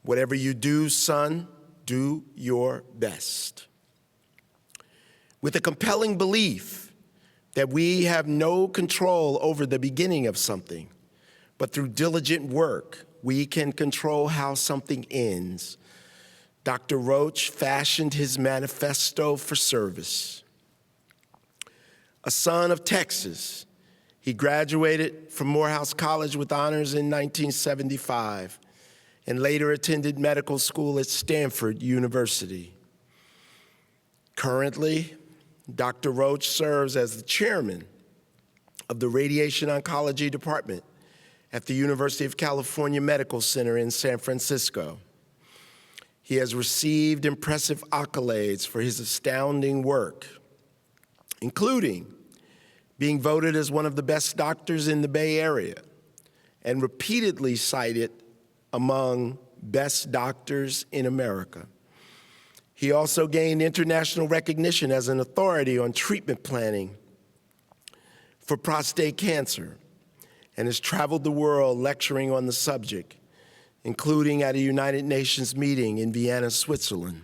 whatever you do, son, do your best. With a compelling belief that we have no control over the beginning of something, but through diligent work, we can control how something ends, Dr. Roach fashioned his manifesto for service. A son of Texas, He graduated from Morehouse College with honors in 1975 and later attended medical school at Stanford University. Currently, Dr. Roach serves as the chairman of the Radiation Oncology Department at the University of California Medical Center in San Francisco. He has received impressive accolades for his astounding work, including being voted as one of the best doctors in the Bay Area and repeatedly cited among best doctors in America. He also gained international recognition as an authority on treatment planning for prostate cancer and has traveled the world lecturing on the subject, including at a United Nations meeting in Vienna, Switzerland.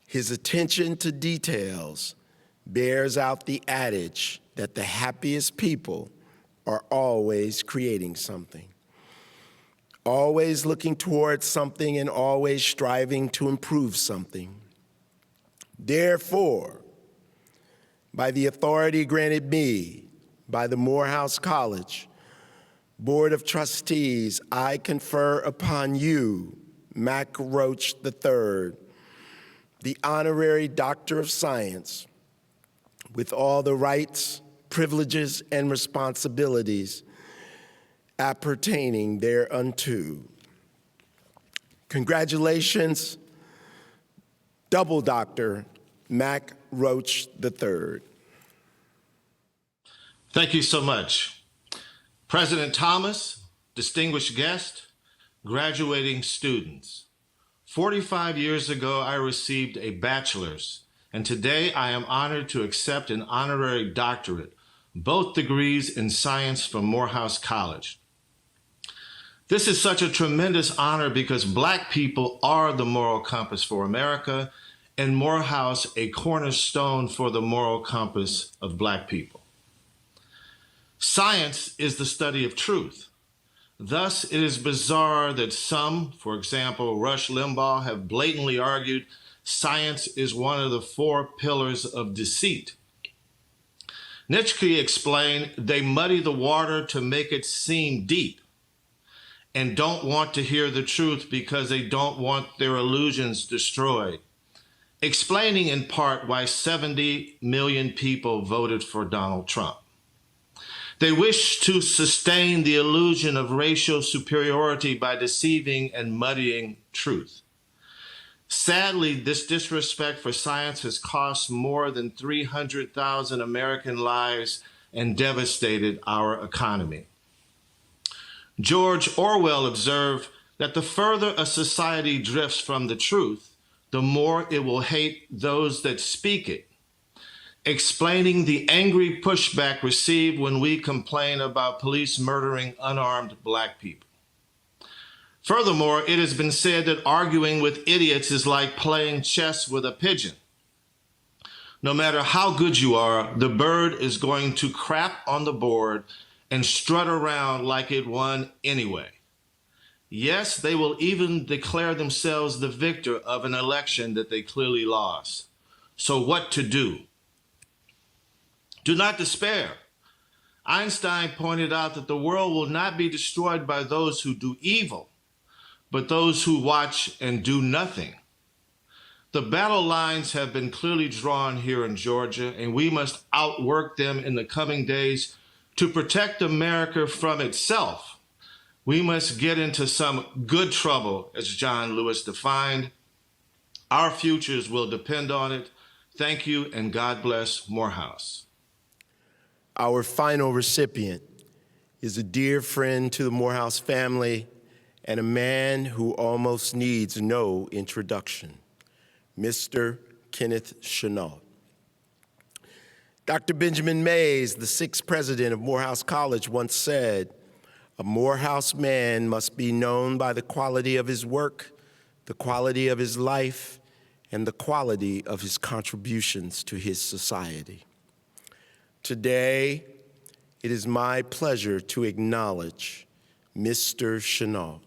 His attention to details bears out the adage that the happiest people are always creating something, always looking towards something and always striving to improve something. Therefore, by the authority granted me by the Morehouse College Board of Trustees, I confer upon you, Mac Roach III, the Honorary Doctor of Science, with all the rights, privileges, and responsibilities appertaining thereunto. Congratulations, Double Doctor Mac Roach III. Thank you so much. President Thomas, distinguished guest, graduating students. 45 years ago, I received a bachelor's, and today I am honored to accept an honorary doctorate, both degrees in science from Morehouse College. This is such a tremendous honor because Black people are the moral compass for America, and Morehouse a cornerstone for the moral compass of Black people. Science is the study of truth. Thus, it is bizarre that some, for example, Rush Limbaugh, have blatantly argued science is one of the 4 pillars of deceit. Nietzsche explained they muddy the water to make it seem deep and don't want to hear the truth because they don't want their illusions destroyed, explaining in part why 70 million people voted for Donald Trump. They wish to sustain the illusion of racial superiority by deceiving and muddying truth. Sadly, this disrespect for science has cost more than 300,000 American lives and devastated our economy. George Orwell observed that the further a society drifts from the truth, the more it will hate those that speak it, explaining the angry pushback received when we complain about police murdering unarmed Black people. Furthermore, it has been said that arguing with idiots is like playing chess with a pigeon. No matter how good you are, the bird is going to crap on the board and strut around like it won anyway. Yes, they will even declare themselves the victor of an election that they clearly lost. So what to do? Do not despair. Einstein pointed out that the world will not be destroyed by those who do evil, but those who watch and do nothing. The battle lines have been clearly drawn here in Georgia, and we must outwork them in the coming days to protect America from itself. We must get into some good trouble, as John Lewis defined. Our futures will depend on it. Thank you, and God bless Morehouse. Our final recipient is a dear friend to the Morehouse family and a man who almost needs no introduction, Mr. Kenneth Chenault. Dr. Benjamin Mays, the 6th president of Morehouse College, once said, "A Morehouse man must be known by the quality of his work, the quality of his life, and the quality of his contributions to his society." Today, it is my pleasure to acknowledge Mr. Chenault.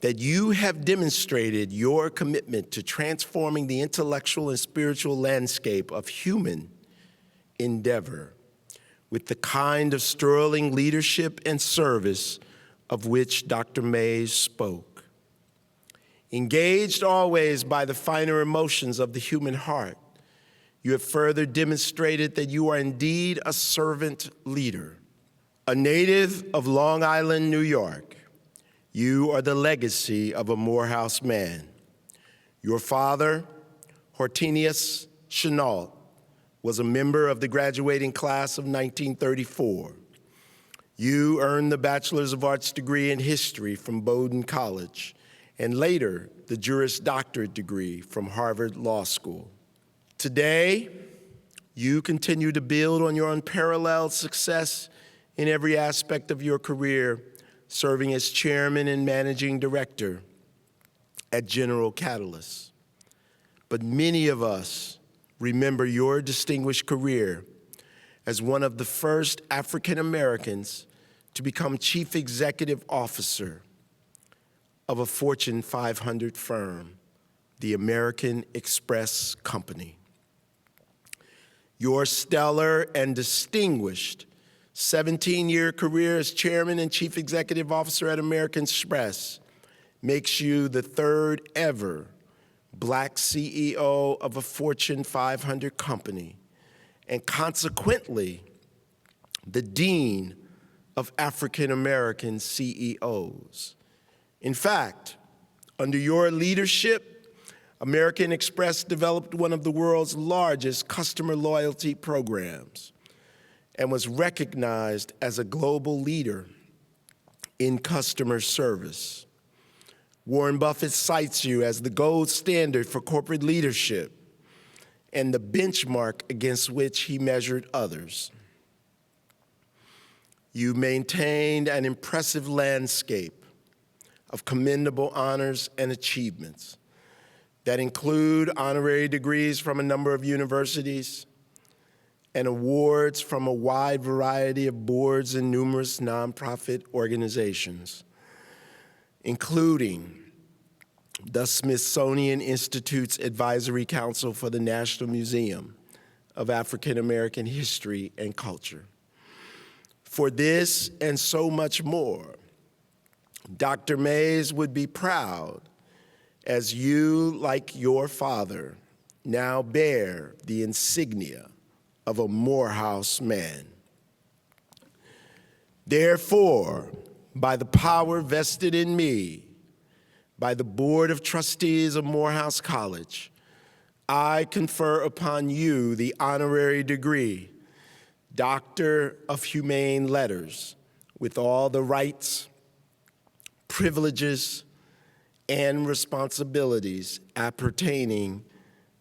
That you have demonstrated your commitment to transforming the intellectual and spiritual landscape of human endeavor with the kind of sterling leadership and service of which Dr. Mays spoke. Engaged always by the finer emotions of the human heart, you have further demonstrated that you are indeed a servant leader. A native of Long Island, New York, you are the legacy of a Morehouse man. Your father, Hortenius Chenault, was a member of the graduating class of 1934. You earned the Bachelor's of Arts degree in history from Bowdoin College, and later the Juris Doctorate degree from Harvard Law School. Today, you continue to build on your unparalleled success in every aspect of your career, serving as chairman and managing director at General Catalyst. But many of us remember your distinguished career as one of the first African Americans to become chief executive officer of a Fortune 500 firm, the American Express Company. Your stellar and distinguished 17-year career as chairman and chief executive officer at American Express makes you the third ever Black CEO of a Fortune 500 company, and consequently, the dean of African American CEOs. In fact, under your leadership, American Express developed one of the world's largest customer loyalty programs and was recognized as a global leader in customer service. Warren Buffett cites you as the gold standard for corporate leadership and the benchmark against which he measured others. You maintained an impressive landscape of commendable honors and achievements that include honorary degrees from a number of universities and awards from a wide variety of boards and numerous nonprofit organizations, including the Smithsonian Institute's Advisory Council for the National Museum of African American History and Culture. For this and so much more, Dr. Mays would be proud as you, like your father, now bear the insignia of a Morehouse man. Therefore, by the power vested in me by the Board of Trustees of Morehouse College, I confer upon you the honorary degree, Doctor of Humane Letters, with all the rights, privileges, and responsibilities appertaining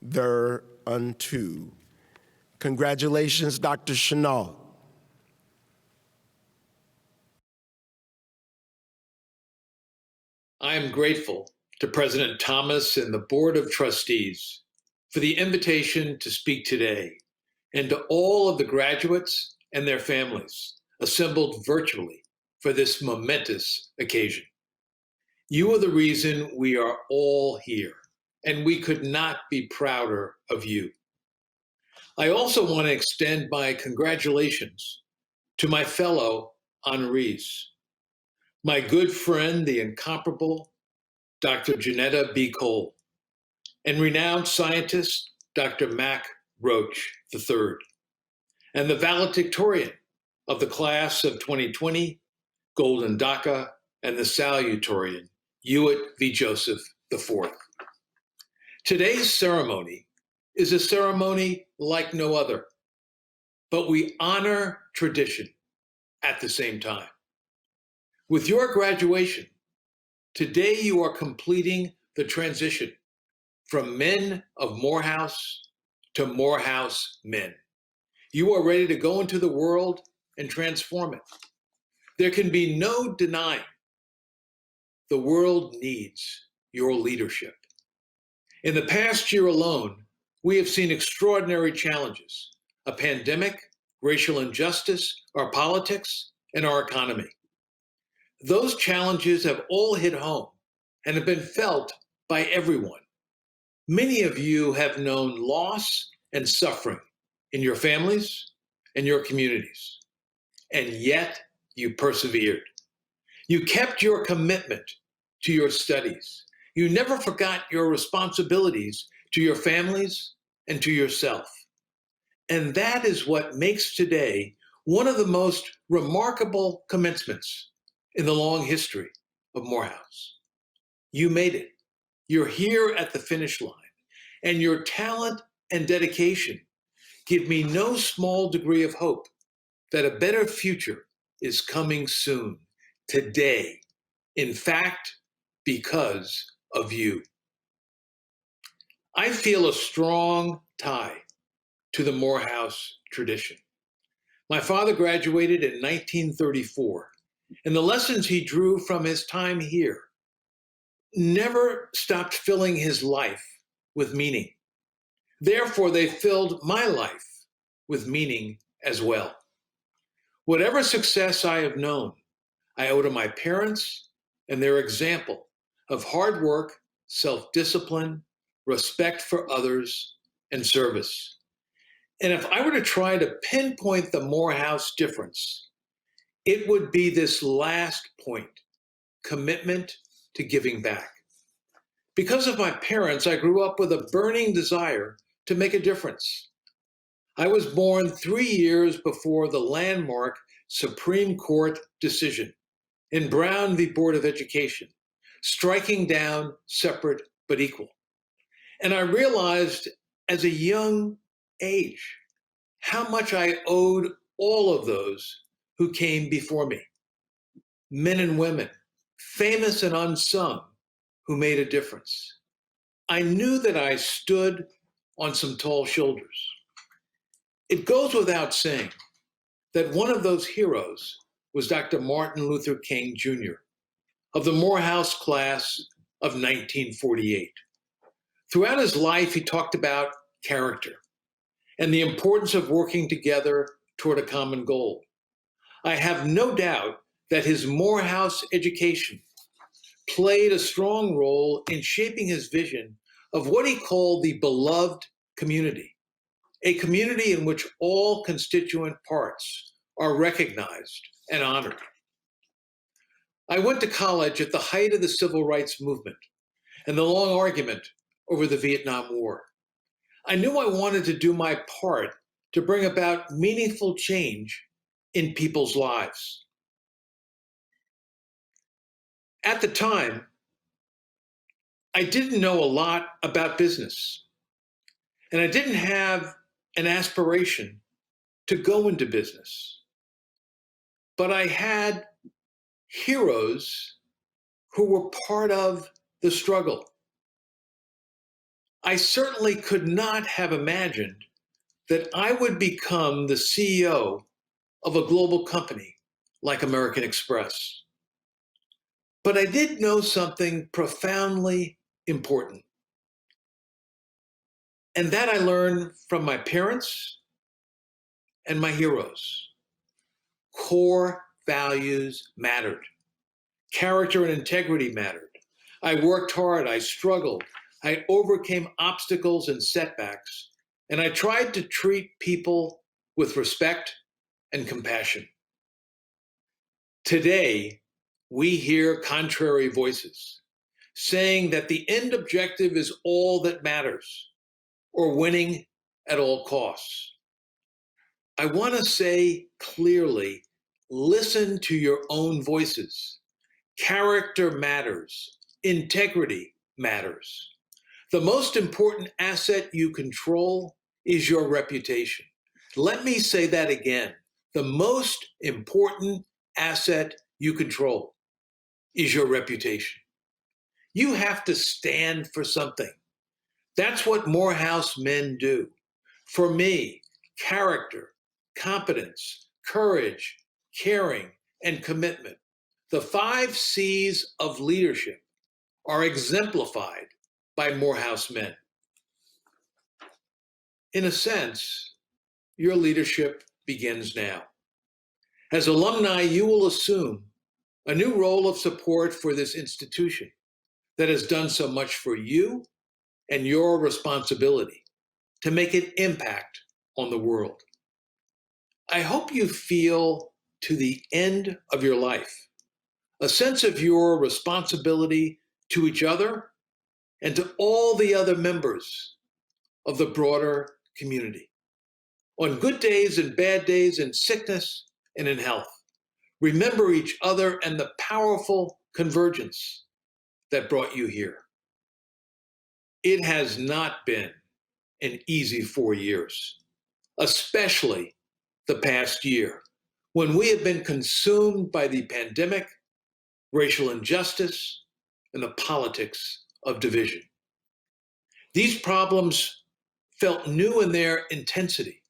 thereunto. Congratulations, Dr. Chenault. I am grateful to President Thomas and the Board of Trustees for the invitation to speak today, and to all of the graduates and their families assembled virtually for this momentous occasion. You are the reason we are all here, and we could not be prouder of you. I also want to extend my congratulations to my fellow honorees. My good friend, the incomparable Dr. Janetta B. Cole, and renowned scientist, Dr. Mac Roach III, and the valedictorian of the class of 2020, Golden DACA, and the salutatorian, Hewitt V. Joseph IV. Today's ceremony is a ceremony like no other, but we honor tradition at the same time. With your graduation, today you are completing the transition from men of Morehouse to Morehouse men. You are ready to go into the world and transform it. There can be no denying the world needs your leadership. In the past year alone, we have seen extraordinary challenges: a pandemic, racial injustice, our politics, and our economy. Those challenges have all hit home and have been felt by everyone. Many of you have known loss and suffering in your families and your communities. And yet you persevered. You kept your commitment to your studies. You never forgot your responsibilities to your families and to yourself. And that is what makes today one of the most remarkable commencements in the long history of Morehouse. You made it. You're here at the finish line, and your talent and dedication give me no small degree of hope that a better future is coming soon, today, in fact, because of you. I feel a strong tie to the Morehouse tradition. My father graduated in 1934, and the lessons he drew from his time here never stopped filling his life with meaning. Therefore, they filled my life with meaning as well. Whatever success I have known, I owe to my parents and their example of hard work, self-discipline, respect for others, and service. And if I were to try to pinpoint the Morehouse difference, it would be this last point, commitment to giving back. Because of my parents, I grew up with a burning desire to make a difference. I was born 3 years before the landmark Supreme Court decision in Brown v. Board of Education, striking down separate but equal. And I realized as a young age how much I owed all of those who came before me, men and women, famous and unsung, who made a difference. I knew that I stood on some tall shoulders. It goes without saying that one of those heroes was Dr. Martin Luther King Jr. of the Morehouse class of 1948. Throughout his life, he talked about character and the importance of working together toward a common goal. I have no doubt that his Morehouse education played a strong role in shaping his vision of what he called the beloved community, a community in which all constituent parts are recognized and honored. I went to college at the height of the civil rights movement and the long argument over the Vietnam War. I knew I wanted to do my part to bring about meaningful change in people's lives. At the time, I didn't know a lot about business, and I didn't have an aspiration to go into business. But I had heroes who were part of the struggle. I certainly could not have imagined that I would become the CEO of a global company like American Express. But I did know something profoundly important. And that I learned from my parents and my heroes. Core values mattered. Character and integrity mattered. I worked hard, I struggled, I overcame obstacles and setbacks, and I tried to treat people with respect and compassion. Today, we hear contrary voices saying that the end objective is all that matters, or winning at all costs. I want to say clearly, listen to your own voices. Character matters. Integrity matters. The most important asset you control is your reputation. Let me say that again. The most important asset you control is your reputation. You have to stand for something. That's what Morehouse men do. For me, character, competence, courage, caring, and commitment. The 5 C's of leadership are exemplified by Morehouse men. In a sense, your leadership begins now. As alumni, you will assume a new role of support for this institution that has done so much for you and your responsibility to make an impact on the world. I hope you feel to the end of your life a sense of your responsibility to each other and to all the other members of the broader community. On good days and bad days, in sickness and in health, remember each other and the powerful convergence that brought you here. It has not been an easy 4 years, especially the past year, when we have been consumed by the pandemic, racial injustice, and the politics of division. These problems felt new in their intensity,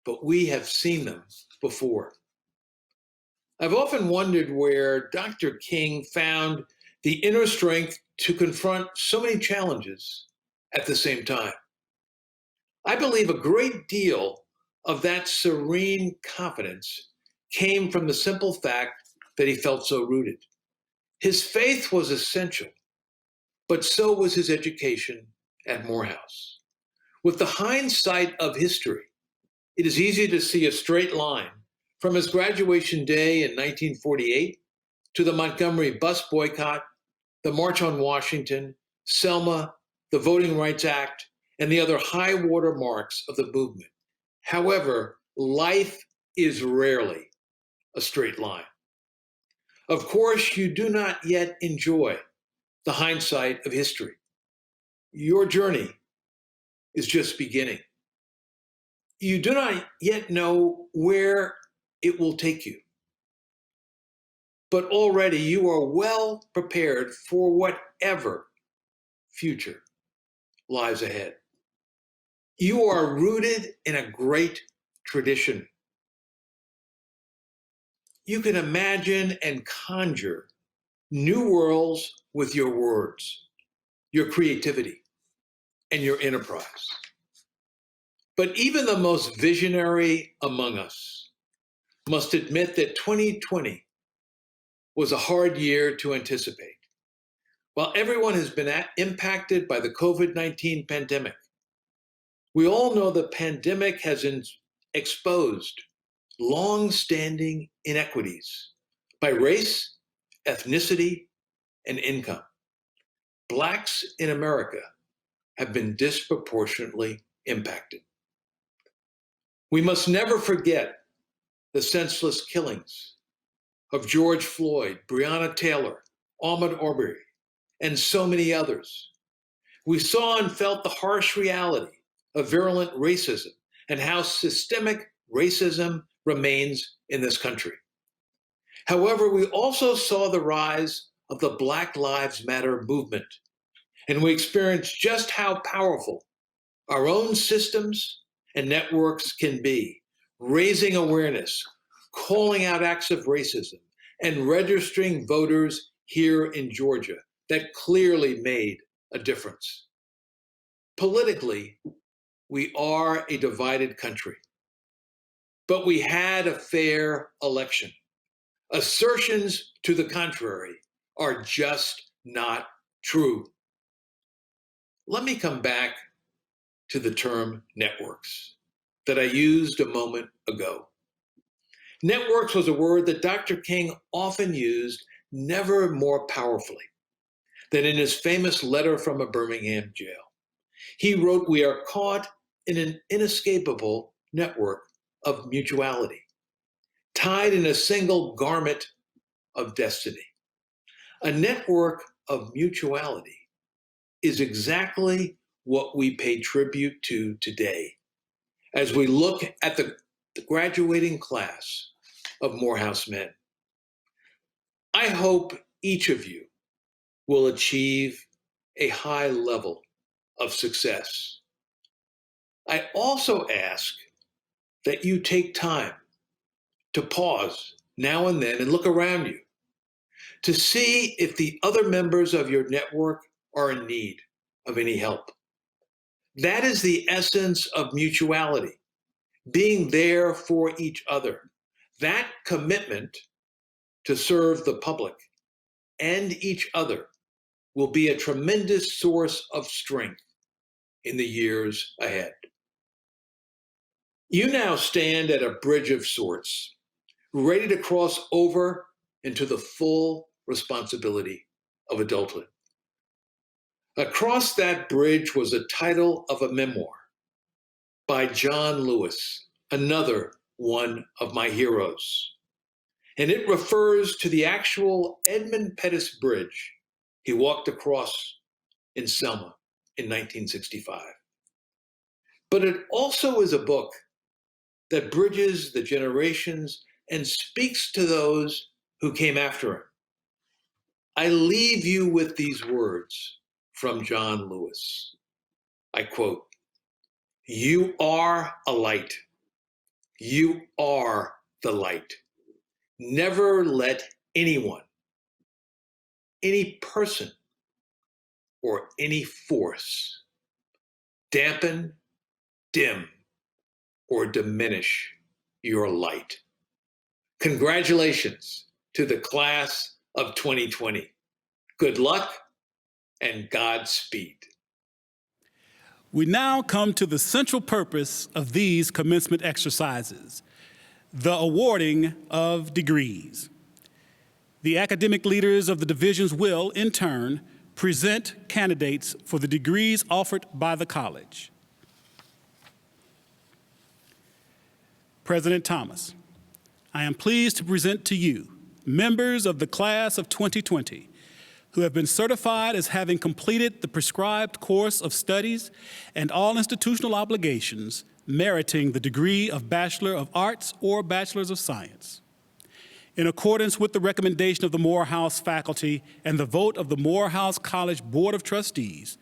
but we have seen them before. I've often wondered where Dr. King found the inner strength to confront so many challenges at the same time. I believe a great deal of that serene confidence came from the simple fact that he felt so rooted. His faith was essential, but so was his education at Morehouse. With the hindsight of history, it is easy to see a straight line from his graduation day in 1948 to the Montgomery bus boycott, the March on Washington, Selma, the Voting Rights Act, and the other high water marks of the movement. However, life is rarely a straight line. Of course, you do not yet enjoy the hindsight of history. Your journey is just beginning. You do not yet know where it will take you, but already you are well prepared for whatever future lies ahead. You are rooted in a great tradition. You can imagine and conjure new worlds with your words, your creativity, and your enterprise. But even the most visionary among us must admit that 2020 was a hard year to anticipate. While everyone has been impacted by the COVID-19 pandemic, we all know the pandemic has exposed long-standing inequities by race, ethnicity, and income. Blacks in America have been disproportionately impacted. We must never forget the senseless killings of George Floyd, Breonna Taylor, Ahmaud Arbery, and so many others. We saw and felt the harsh reality of virulent racism and how systemic racism remains in this country. However, we also saw the rise of the Black Lives Matter movement, and we experienced just how powerful our own systems and networks can be, raising awareness, calling out acts of racism, and registering voters here in Georgia that clearly made a difference. Politically, we are a divided country, but we had a fair election. Assertions to the contrary are just not true. Let me come back to the term networks that I used a moment ago. Networks was a word that Dr. King often used, never more powerfully than in his famous letter from a Birmingham jail. He wrote, "We are caught in an inescapable network of mutuality, tied in a single garment of destiny." A network of mutuality is exactly what we pay tribute to today as we look at the graduating class of Morehouse men. I hope each of you will achieve a high level of success. I also ask that you take time to pause now and then and look around you to see if the other members of your network are in need of any help. That is the essence of mutuality, being there for each other. That commitment to serve the public and each other will be a tremendous source of strength in the years ahead. You now stand at a bridge of sorts, ready to cross over into the full responsibility of adulthood. Across that bridge was a title of a memoir by John Lewis, another one of my heroes. And it refers to the actual Edmund Pettus Bridge he walked across in Selma in 1965. But it also is a book that bridges the generations and speaks to those who came after him. I leave you with these words from John Lewis. I quote, "You are a light. You are the light. Never let anyone, any person, or any force dampen, dim, or diminish your light." Congratulations to the class of 2020. Good luck and Godspeed. We now come to the central purpose of these commencement exercises, the awarding of degrees. The academic leaders of the divisions will, in turn, present candidates for the degrees offered by the college. President Thomas, I am pleased to present to you members of the class of 2020 who have been certified as having completed the prescribed course of studies and all institutional obligations meriting the degree of Bachelor of Arts or Bachelors of Science. In accordance with the recommendation of the Morehouse faculty and the vote of the Morehouse College Board of Trustees,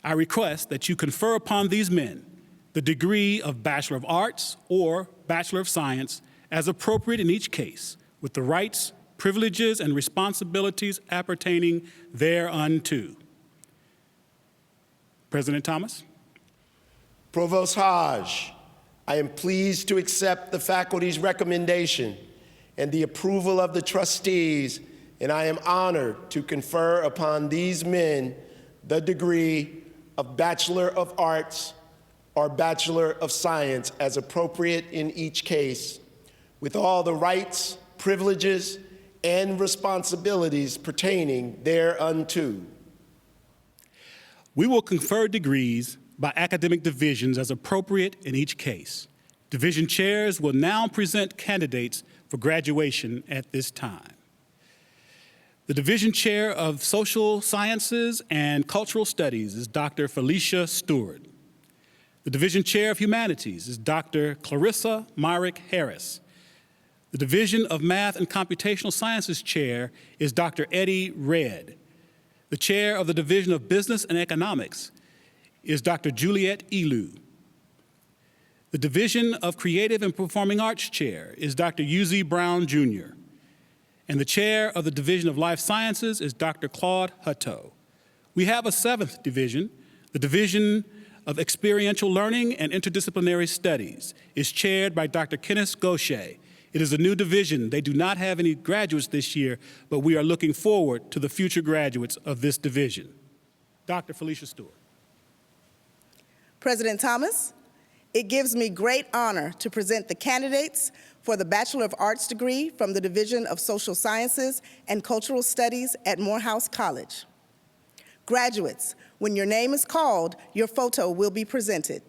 I request that you confer upon these men the degree of Bachelor of Arts or Bachelor of Science as appropriate in each case, with the rights, privileges, and responsibilities appertaining thereunto. President Thomas. Provost Hodge, I am pleased to accept the faculty's recommendation and the approval of the trustees, and I am honored to confer upon these men the degree of Bachelor of Arts or Bachelor of Science as appropriate in each case, with all the rights, privileges, and responsibilities pertaining thereunto. We will confer degrees by academic divisions as appropriate in each case. Division chairs will now present candidates for graduation at this time. The Division Chair of Social Sciences and Cultural Studies is Dr. Felicia Stewart. The Division Chair of Humanities is Dr. Clarissa Myrick Harris. The Division of Math and Computational Sciences Chair is Dr. Eddie Redd. The Chair of the Division of Business and Economics is Dr. Juliet Elu. The Division of Creative and Performing Arts Chair is Dr. Uzi Brown, Jr. And the Chair of the Division of Life Sciences is Dr. Claude Hutto. We have a seventh division. The Division of Experiential Learning and Interdisciplinary Studies is chaired by Dr. Kenneth Gaucher. It is a new division. They do not have any graduates this year, but we are looking forward to the future graduates of this division. Dr. Felicia Stewart. President Thomas, it gives me great honor to present the candidates for the Bachelor of Arts degree from the Division of Social Sciences and Cultural Studies at Morehouse College. Graduates, when your name is called, your photo will be presented.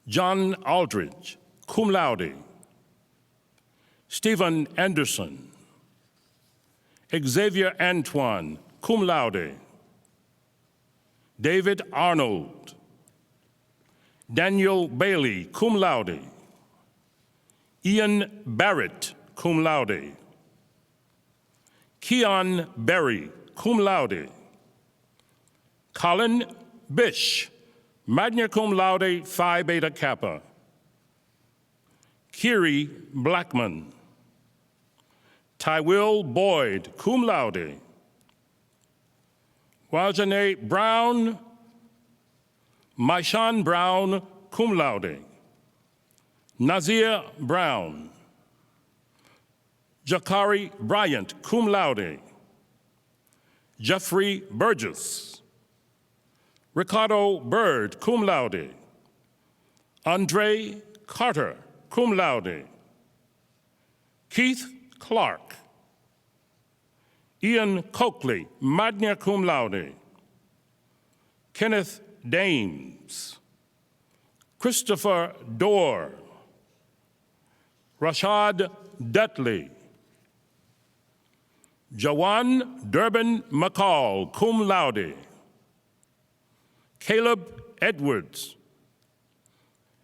John Aldridge, cum laude. Stephen Anderson. Xavier Antoine, cum laude. David Arnold. Daniel Bailey, cum laude. Ian Barrett, cum laude. Keon Berry, cum laude. Colin Bish, magna cum laude, Phi Beta Kappa. Kiri Blackman. Tywill Boyd, cum laude. Wajane Brown, Maishan Brown, cum laude. Nazir Brown. Jakari Bryant, cum laude. Jeffrey Burgess. Ricardo Bird, cum laude. Andre Carter, cum laude. Keith Clark. Ian Coakley, magna cum laude. Kenneth Dames. Christopher Dorr. Rashad Dudley. Jawan Durbin McCall, cum laude. Caleb Edwards.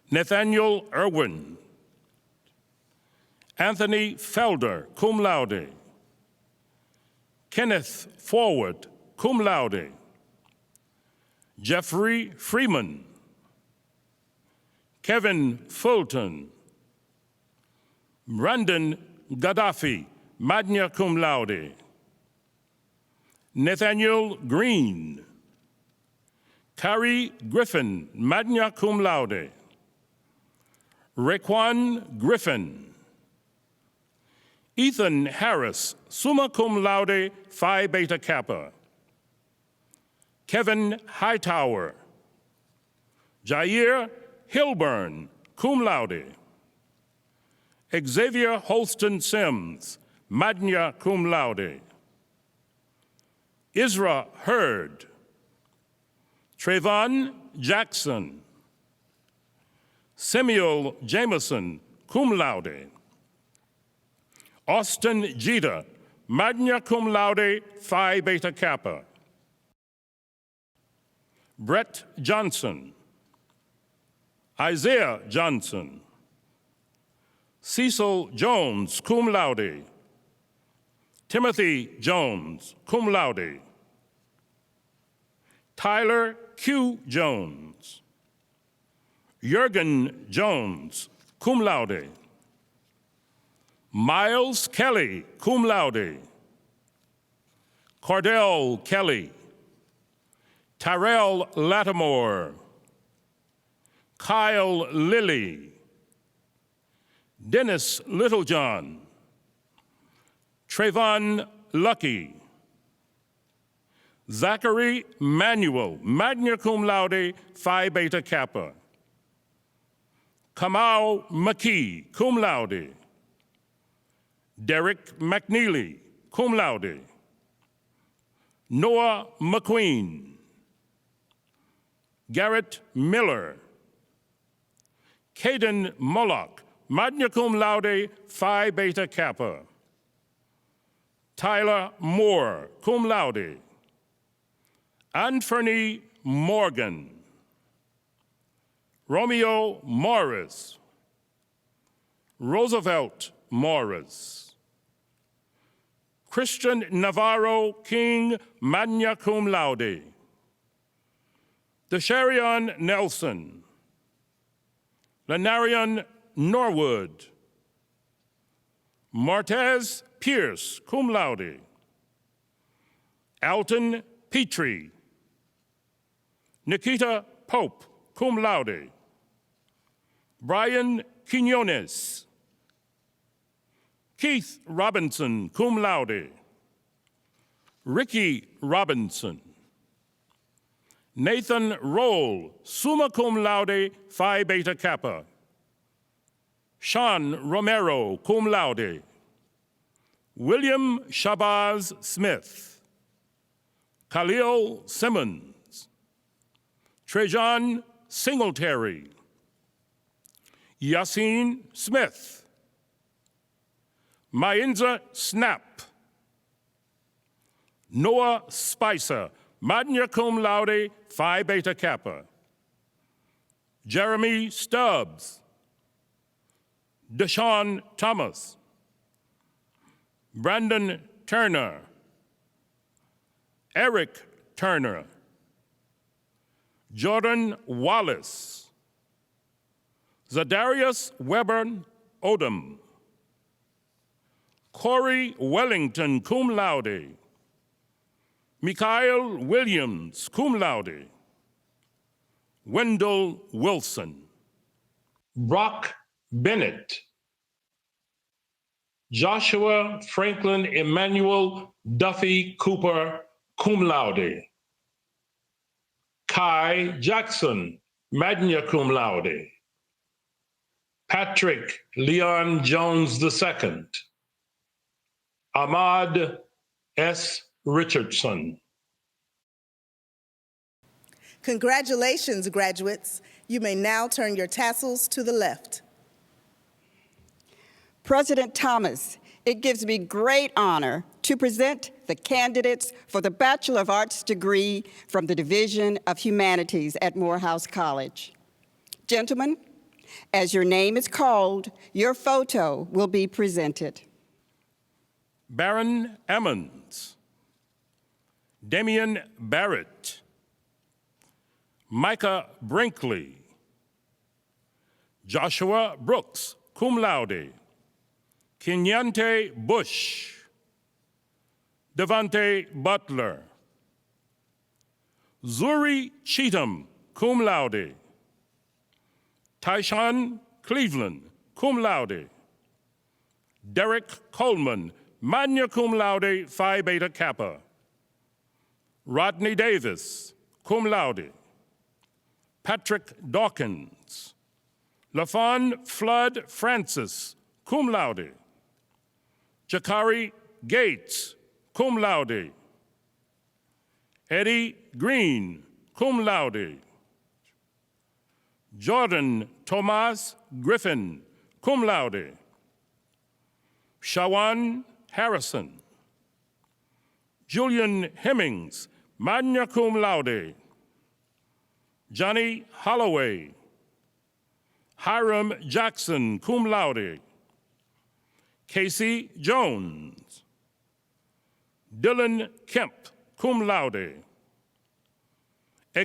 Nathaniel Irwin. Anthony Felder, cum laude. Kenneth Forward, cum laude. Jeffrey Freeman. Kevin Fulton. Brandon Gaddafi, magna cum laude. Nathaniel Green. Carrie Griffin, magna cum laude. Raekwon Griffin. Ethan Harris, summa cum laude, Phi Beta Kappa. Kevin Hightower. Jair Hilburn, cum laude. Xavier Holston Sims, magna cum laude. Isra Hurd. Trayvon Jackson. Samuel Jameson, cum laude. Austin Jeter, magna cum laude, Phi Beta Kappa. Brett Johnson. Isaiah Johnson. Cecil Jones, cum laude. Timothy Jones, cum laude. Tyler Q. Jones. Jurgen Jones, cum laude. Miles Kelly, cum laude. Cordell Kelly. Tyrell Lattimore. Kyle Lilly. Dennis Littlejohn. Trayvon Lucky. Zachary Manuel, magna cum laude, Phi Beta Kappa. Kamau McKee, cum laude. Derek McNeely, cum laude. Noah McQueen. Garrett Miller. Caden Mullock, magna cum laude, Phi Beta Kappa. Tyler Moore, cum laude. Anthony Morgan. Romeo Morris. Roosevelt Morris. Christian Navarro King, magna cum laude. Desharion Nelson. Lanarion Norwood. Martez Pierce, cum laude. Alton Petrie. Nikita Pope, cum laude. Brian Quinones. Keith Robinson, cum laude. Ricky Robinson. Nathan Roll, summa cum laude, Phi Beta Kappa. Sean Romero, cum laude. William Shabazz Smith. Khalil Simmons. Trajan Singletary. Yassine Smith. Mainza Snap. Noah Spicer, magna cum laude, Phi Beta Kappa. Jeremy Stubbs. Deshaun Thomas. Brandon Turner. Eric Turner. Jordan Wallace. Zadarius Weber Odom. Corey Wellington, cum laude. Mikhail Williams, cum laude. Wendell Wilson. Brock Bennett. Joshua Franklin Emmanuel Duffy Cooper, cum laude. Kai Jackson, magna cum laude. Patrick Leon Jones II, Ahmad S. Richardson. Congratulations, graduates. You may now turn your tassels to the left. President Thomas, it gives me great honor to present the candidates for the Bachelor of Arts degree from the Division of Humanities at Morehouse College. Gentlemen, as your name is called, your photo will be presented. Baron Emmons, Damian Barrett, Micah Brinkley, Joshua Brooks, cum laude, Kenyante Bush, Devante Butler, Zuri Cheatham, cum laude, Tyshawn Cleveland, cum laude, Derek Coleman, magna cum laude, Phi Beta Kappa, Rodney Davis, cum laude, Patrick Dawkins, LaFawn Flood Francis, cum laude, Jakari Gates, cum laude, Eddie Green, cum laude, Jordan Tomas Griffin, cum laude, Shawan Harrison, Julian Hemmings, magna cum laude, Johnny Holloway, Hiram Jackson, cum laude, Casey Jones, Dylan Kemp, cum laude,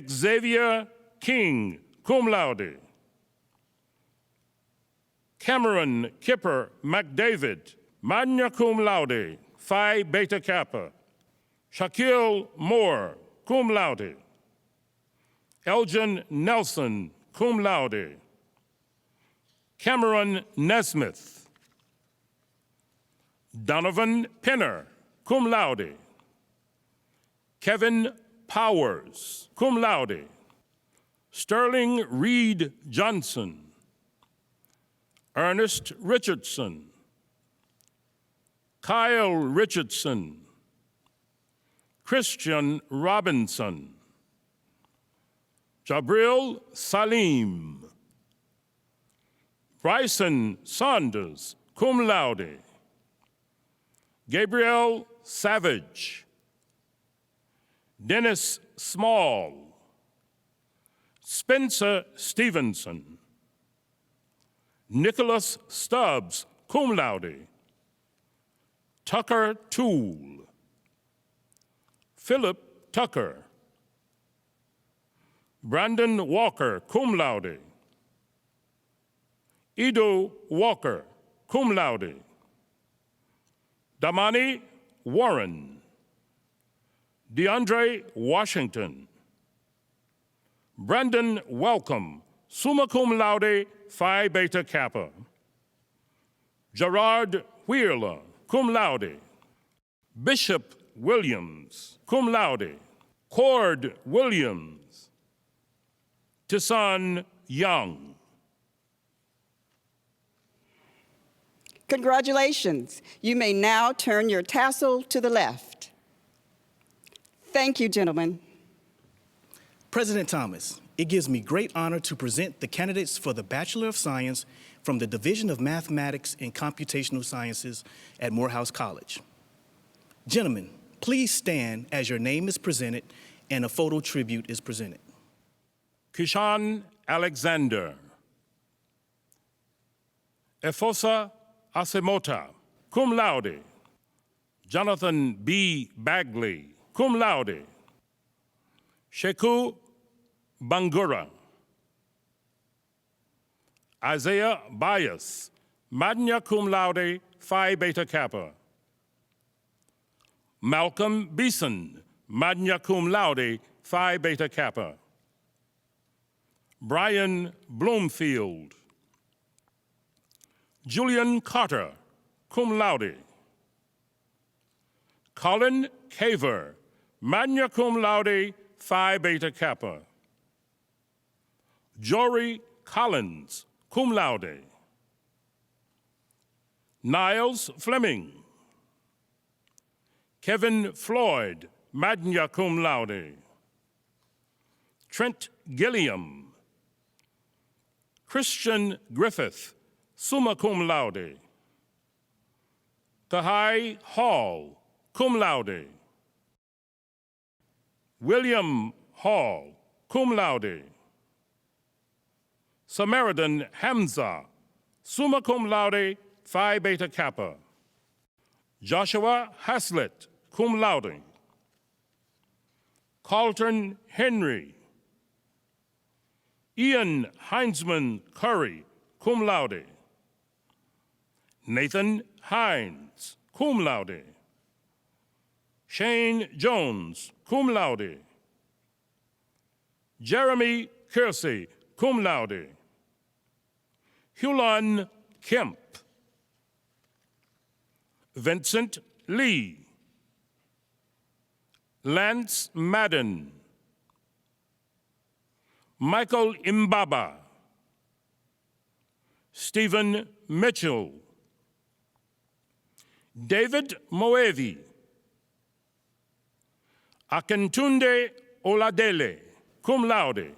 Xavier King, cum laude, Cameron Kipper McDavid, magna cum laude, Phi Beta Kappa, Shaquille Moore, cum laude, Elgin Nelson, cum laude, Cameron Nesmith, Donovan Penner, cum laude, Kevin Powers, cum laude, Sterling Reed Johnson, Ernest Richardson, Kyle Richardson, Christian Robinson, Jabril Salim, Bryson Saunders, cum laude, Gabriel Savage, Dennis Small, Spencer Stevenson, Nicholas Stubbs, cum laude, Tucker Toole, Philip Tucker, Brandon Walker, cum laude, Edo Walker, cum laude, Damani Warren, DeAndre Washington, Brandon Welcome, summa cum laude, Phi Beta Kappa, Gerard Wheeler, cum laude, Bishop Williams, cum laude, Cord Williams, Tisan Young. Congratulations. You may now turn your tassel to the left. Thank you, gentlemen. President Thomas, it gives me great honor to present the candidates for the Bachelor of Science from the Division of Mathematics and Computational Sciences at Morehouse College. Gentlemen, please stand as your name is presented and a photo tribute is presented. Kishan Alexander, Efosa Asemota, cum laude, Jonathan B. Bagley, cum laude, Sheku Bangura, Isaiah Bias, magna cum laude, Phi Beta Kappa, Malcolm Beeson, magna cum laude, Phi Beta Kappa, Brian Bloomfield, Julian Carter, cum laude, Colin Caver, magna cum laude, Phi Beta Kappa, Jory Collins, cum laude, Niles Fleming. Kevin Floyd, magna cum laude. Trent Gilliam. Christian Griffith, summa cum laude. Kahai Hall, cum laude. William Hall, cum laude. Samaritan Hamza, summa cum laude, Phi Beta Kappa. Joshua Haslett, cum laude. Carlton Henry. Ian Heinzman Curry, cum laude. Nathan Hines, cum laude. Shane Jones, cum laude. Jeremy Kersey, cum laude. Hulon Kemp. Vincent Lee. Lance Madden. Michael Imbaba. Stephen Mitchell. David Moevi. Akintunde Oladele, cum laude.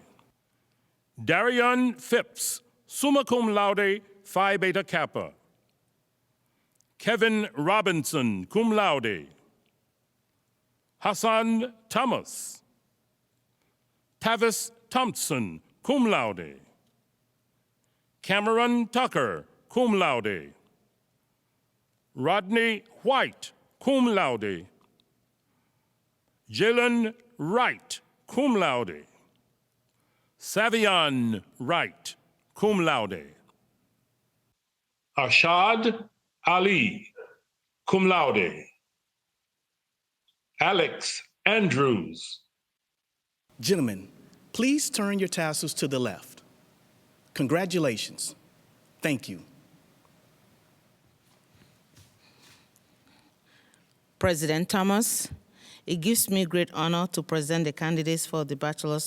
Darion Phipps, summa cum laude, Phi Beta Kappa. Kevin Robinson, cum laude. Hassan Thomas. Tavis Thompson, cum laude. Cameron Tucker, cum laude. Rodney White, cum laude. Jalen Wright, cum laude. Savion Wright, cum laude. Arshad Ali, cum laude. Alex Andrews. Gentlemen, please turn your tassels to the left. Congratulations. Thank you. President Thomas, it gives me great honor to present the candidates for the Bachelor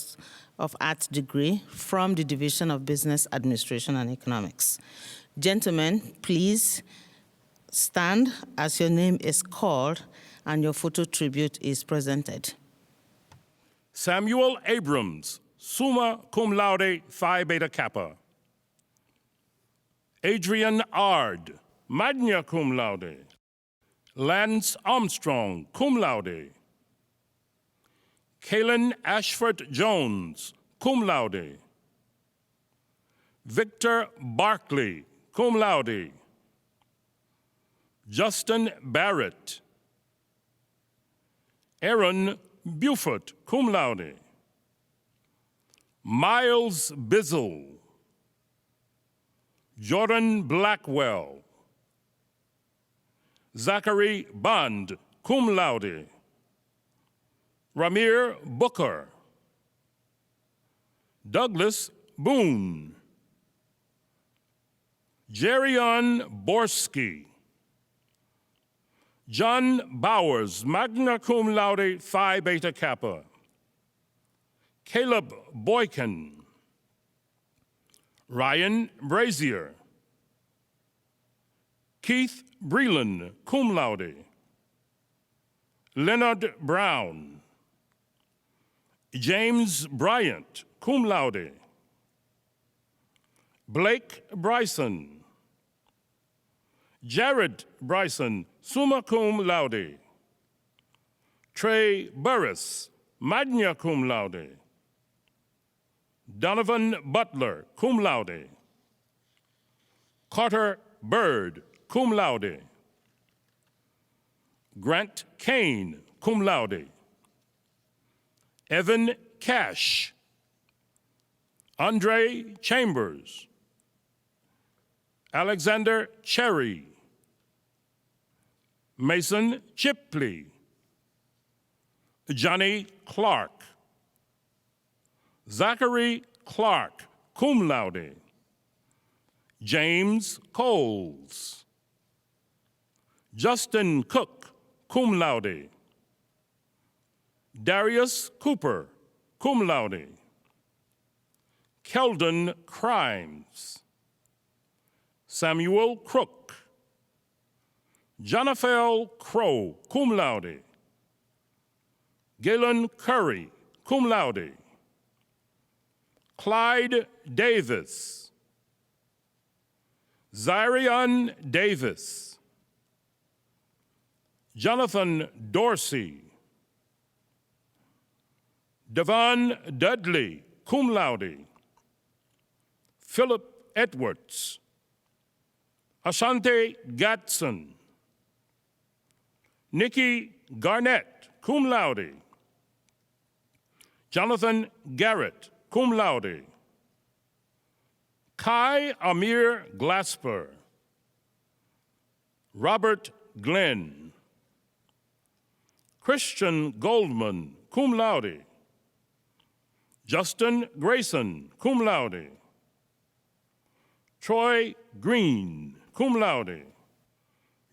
of Arts degree from the Division of Business Administration and Economics. Gentlemen, please stand as your name is called and your photo tribute is presented. Samuel Abrams, summa cum laude, Phi Beta Kappa. Adrian Ard, magna cum laude. Lance Armstrong, cum laude. Kaylin Ashford Jones, cum laude. Victor Barkley, cum laude. Justin Barrett. Aaron Buford, cum laude. Miles Bizzle. Jordan Blackwell. Zachary Bond, cum laude. Ramir Booker. Douglas Boone. Jerion Borski. John Bowers, magna cum laude, Phi Beta Kappa. Caleb Boykin. Ryan Brazier. Keith Breland, cum laude. Leonard Brown. James Bryant, cum laude. Blake Bryson. Jared Bryson, summa cum laude. Trey Burris, magna cum laude. Donovan Butler, cum laude. Carter Bird, cum laude. Grant Kane, cum laude. Evan Cash. Andre Chambers. Alexander Cherry. Mason Chipley. Johnny Clark. Zachary Clark, cum laude. James Coles. Justin Cook, cum laude. Darius Cooper, cum laude. Keldon Crimes. Samuel Crook. Jonathan Crow, cum laude. Galen Curry, cum laude. Clyde Davis. Zyrion Davis. Jonathan Dorsey. Devon Dudley, cum laude. Philip Edwards. Asante Gatson. Nikki Garnett, cum laude. Jonathan Garrett, cum laude. Kai Amir Glasper. Robert Glenn. Christian Goldman, cum laude. Justin Grayson, cum laude. Troy Green, cum laude.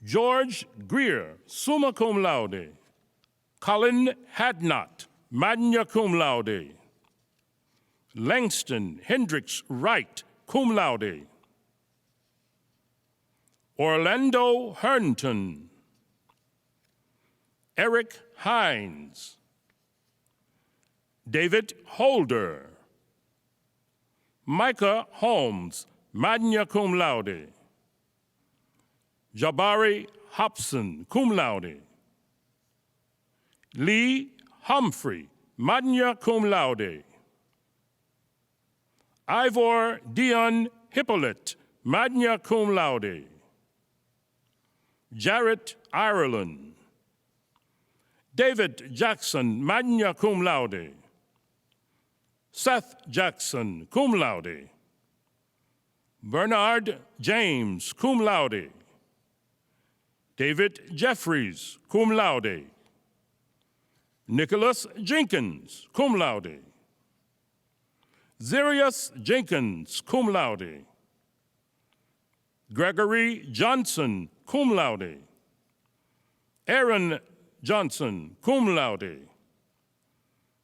George Greer, summa cum laude. Colin Hadnot, magna cum laude. Langston Hendricks Wright, cum laude. Orlando Herndon. Eric Hines. David Holder. Micah Holmes, magna cum laude. Jabari Hobson, cum laude. Lee Humphrey, magna cum laude. Ivor Dion Hippolyte, magna cum laude. Jarrett Ireland. David Jackson, magna cum laude. Seth Jackson, cum laude. Bernard James, cum laude. David Jeffries, cum laude. Nicholas Jenkins, cum laude. Zirius Jenkins, cum laude. Gregory Johnson, cum laude. Aaron Johnson, cum laude.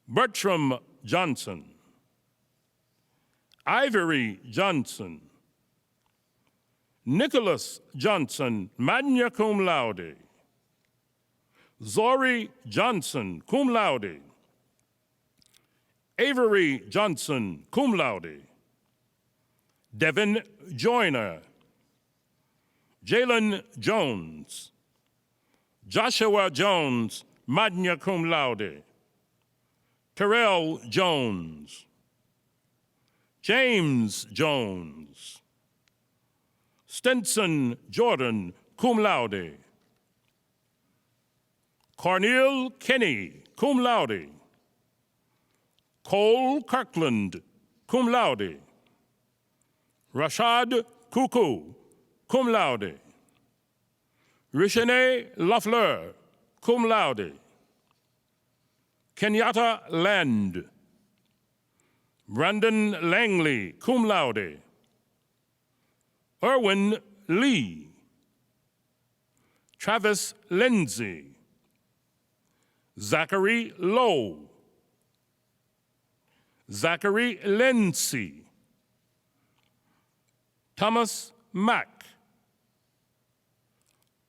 Bertram Johnson. Ivory Johnson. Nicholas Johnson, magna cum laude. Zori Johnson, cum laude. Avery Johnson, cum laude. Devin Joyner. Jalen Jones. Joshua Jones, magna cum laude. Terrell Jones. James Jones. Stenson Jordan, cum laude. Cornel Kenny, cum laude. Cole Kirkland, cum laude. Rashad Kuku, cum laude. Richene Lafleur, cum laude. Kenyatta Land. Brandon Langley, cum laude. Erwin Lee. Travis Lindsay. Zachary Lowe. Zachary Lindsay. Thomas Mack.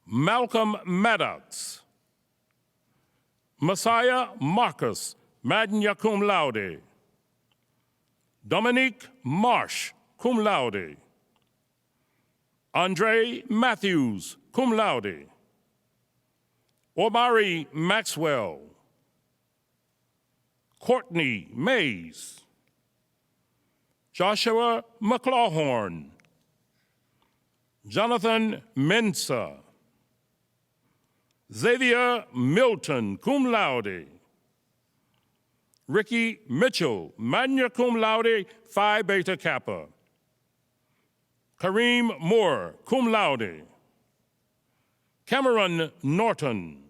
Malcolm Maddox. Messiah Marcus, magna cum laude. Dominique Marsh, cum laude. Andre Matthews, cum laude. Omari Maxwell. Courtney Mays. Joshua McLawhorn. Jonathan Mensah. Xavier Milton, cum laude. Ricky Mitchell, magna cum laude, Phi Beta Kappa. Kareem Moore, cum laude. Cameron Norton.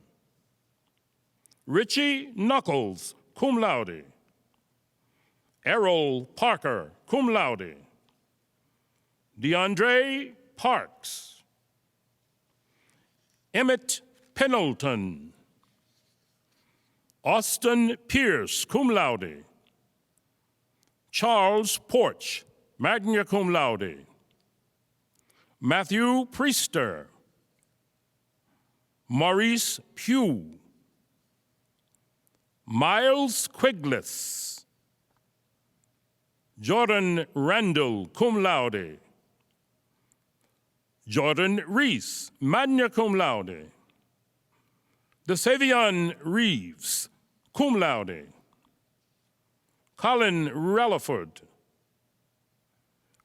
Richie Knuckles, cum laude. Errol Parker, cum laude. DeAndre Parks. Emmett Pendleton. Austin Pierce, cum laude. Charles Porch, magna cum laude. Matthew Priester. Maurice Pugh, Miles Quigless, Jordan Randall, cum laude, Jordan Reese, magna cum laude, DeSavion Reeves, cum laude, Colin Relaford,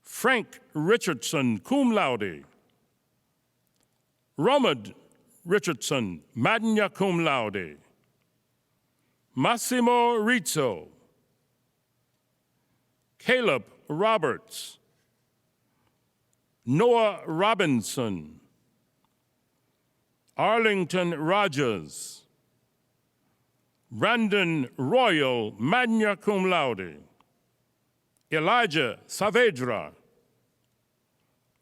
Frank Richardson, cum laude, Romad Richardson, magna cum laude, Massimo Rizzo, Caleb Roberts, Noah Robinson, Arlington Rogers, Brandon Royal, magna cum laude, Elijah Saavedra,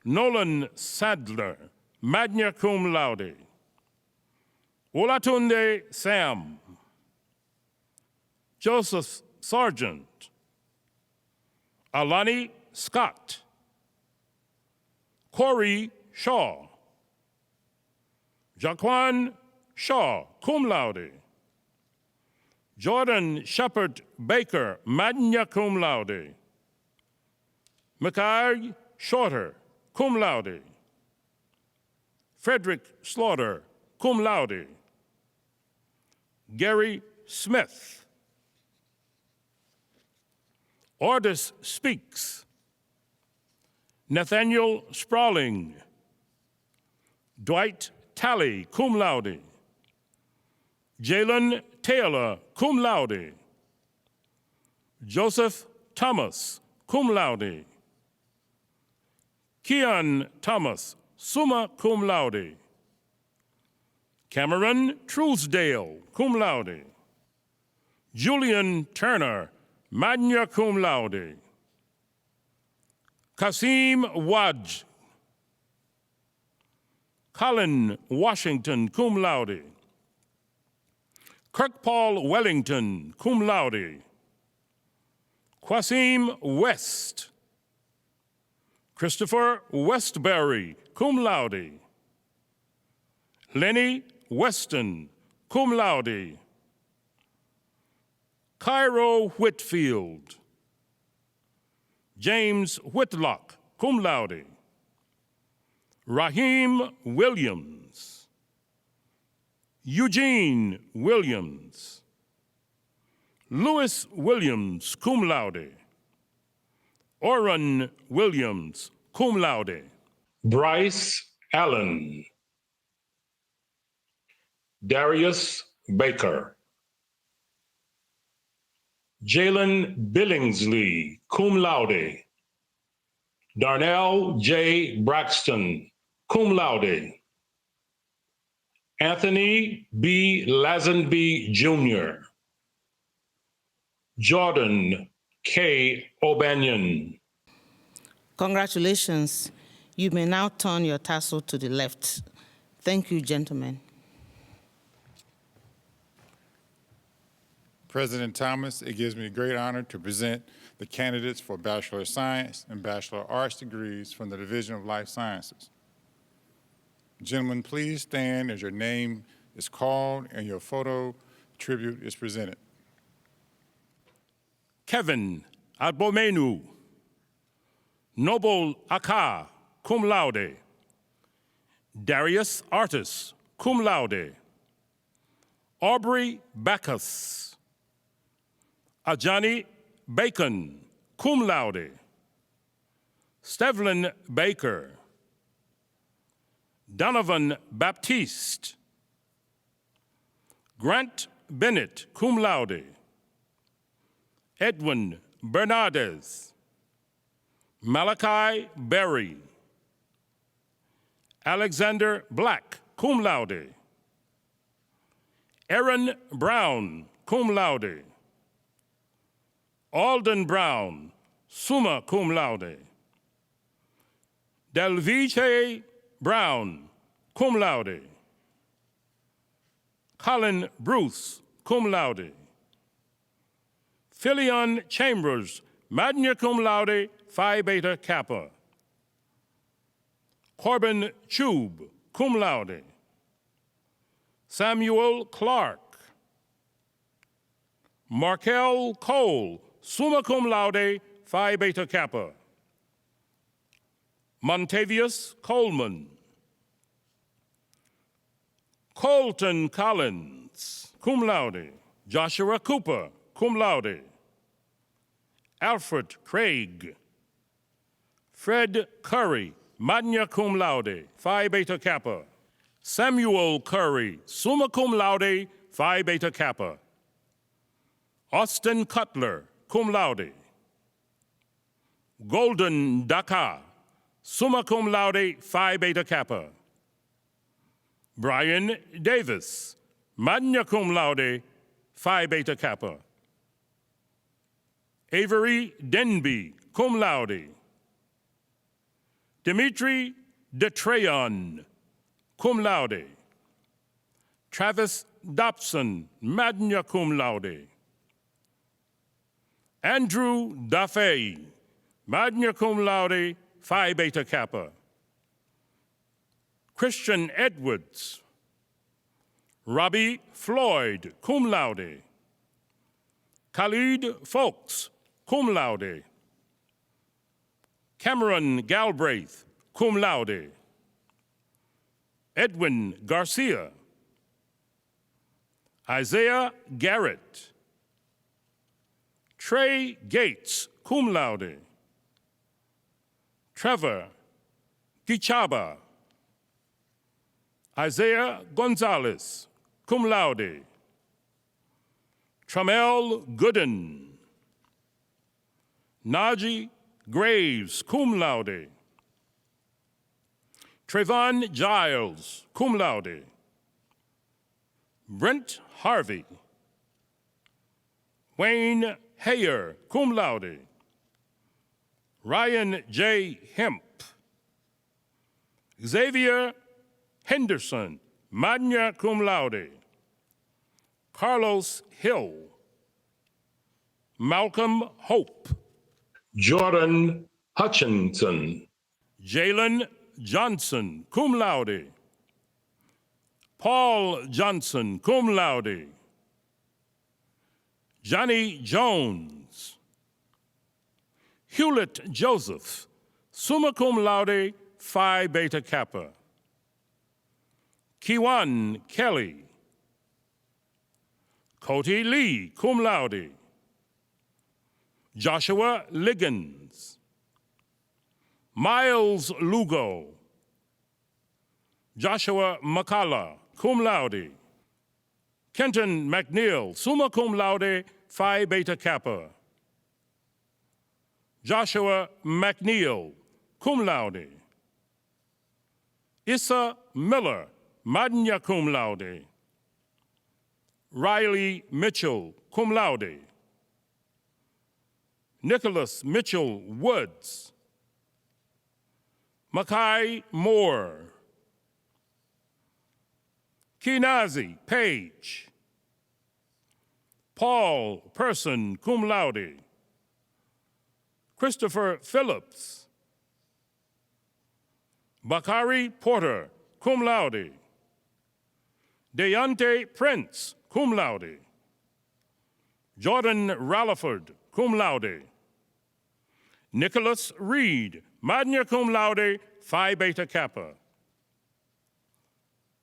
Nolan Sadler, magna cum laude, Olatunde Sam, Joseph Sargent, Alani Scott, Corey Shaw, Jaquan Shaw, cum laude, Jordan Shepard Baker, magna cum laude, Micah Shorter, cum laude, Frederick Slaughter, cum laude, Gary Smith, Ordis Speaks, Nathaniel Sprawling, Dwight Talley, cum laude, Jalen Taylor, cum laude, Joseph Thomas, cum laude, Keon Thomas, summa cum laude, Cameron Truesdale, cum laude, Julian Turner, magna cum laude, Kasim Waj, Colin Washington, cum laude, Kirk Paul Wellington, cum laude, Quasim West, Christopher Westbury, cum laude, Lenny Weston, cum laude, Cairo Whitfield, James Whitlock, cum laude, Raheem Williams, Eugene Williams, Louis Williams, cum laude, Orrin Williams, cum laude, Bryce Allen, Darius Baker, Jalen Billingsley, cum laude, Darnell J. Braxton, cum laude, Anthony B. Lazenby Jr., Jordan K. O'Banion. Congratulations. You may now turn your tassel to the left. Thank you, gentlemen. President Thomas, it gives me a great honor to present the candidates for Bachelor of Science and Bachelor of Arts degrees from the Division of Life Sciences. Gentlemen, please stand as your name is called and your photo tribute is presented. Kevin Albomenu, Noble Aka, cum laude, Darius Artis, cum laude, Aubrey Bacchus, Ajani Bacon, cum laude, Stevlin Baker, Donovan Baptiste, Grant Bennett, cum laude, Edwin Bernardez, Malachi Berry, Alexander Black, cum laude, Aaron Brown, cum laude, Alden Brown, summa cum laude, Delvice Brown, cum laude, Colin Bruce, cum laude, Philion Chambers, magna cum laude, Phi Beta Kappa, Corbin Chube, cum laude, Samuel Clark. Markel Cole, summa cum laude, Phi Beta Kappa. Montavious Coleman. Colton Collins, cum laude. Joshua Cooper, cum laude. Alfred Craig. Fred Curry, magna cum laude, Phi Beta Kappa. Samuel Curry, summa cum laude, Phi Beta Kappa. Austin Cutler, cum laude. Golden Daka, summa cum laude, Phi Beta Kappa. Brian Davis, magna cum laude, Phi Beta Kappa. Avery Denby, cum laude. Dimitri DeTrayon, cum laude. Travis Dobson, magna cum laude. Andrew Duffy, magna cum laude, Phi Beta Kappa. Christian Edwards. Robbie Floyd, cum laude. Khalid Folks, cum laude. Cameron Galbraith, cum laude. Edwin Garcia. Isaiah Garrett. Trey Gates, cum laude. Trevor Gichaba. Isaiah Gonzalez, cum laude. Tramel Gooden. Najee Graves, cum laude. Trayvon Giles, cum laude. Brent Harvey. Wayne Hayer, cum laude. Ryan J. Hemp. Xavier Henderson, magna cum laude. Carlos Hill. Malcolm Hope. Jordan Hutchinson. Jalen Johnson, cum laude. Paul Johnson, cum laude. Johnny Jones. Hewlett Joseph, summa cum laude, Phi Beta Kappa. Kiwan Kelly. Cody Lee, cum laude. Joshua Liggins. Miles Lugo. Joshua McCullough, cum laude. Kenton McNeil, summa cum laude, Phi Beta Kappa. Joshua McNeil, cum laude. Issa Miller, magna cum laude. Riley Mitchell, cum laude. Nicholas Mitchell Woods. Makai Moore. Kinazi Page. Paul Person, cum laude. Christopher Phillips. Bakari Porter, cum laude. Deontay Prince, cum laude. Jordan Ralliford, cum laude. Nicholas Reed, magna cum laude, Phi Beta Kappa.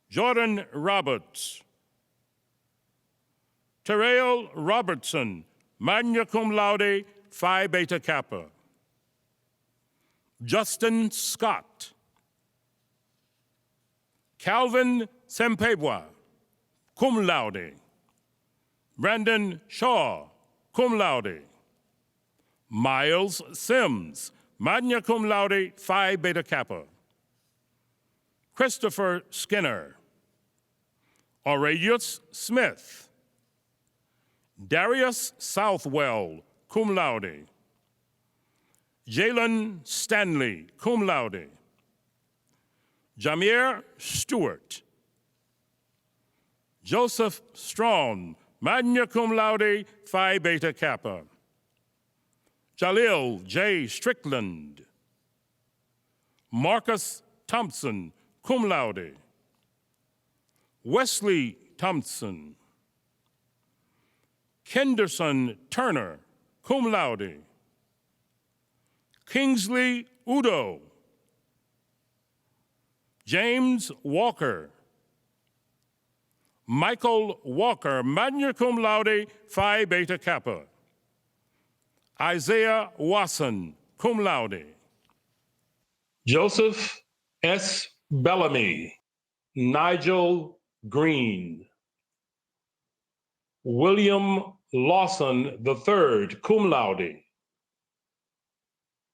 Jordan Roberts. Terrell Robertson, magna cum laude, Phi Beta Kappa. Justin Scott. Calvin Sempebwa, cum laude. Brandon Shaw, cum laude. Miles Sims, magna cum laude, Phi Beta Kappa. Christopher Skinner. Aurelius Smith. Darius Southwell, cum laude. Jalen Stanley, cum laude. Jameer Stewart. Joseph Strong, magna cum laude, Phi Beta Kappa. Jalil J. Strickland. Marcus Thompson, cum laude. Wesley Thompson. Kenderson Turner, cum laude. Kingsley Udo. James Walker. Michael Walker, magna cum laude, Phi Beta Kappa. Isaiah Wasson, cum laude. Joseph S. Bellamy. Nigel Green. William Lawson III, cum laude.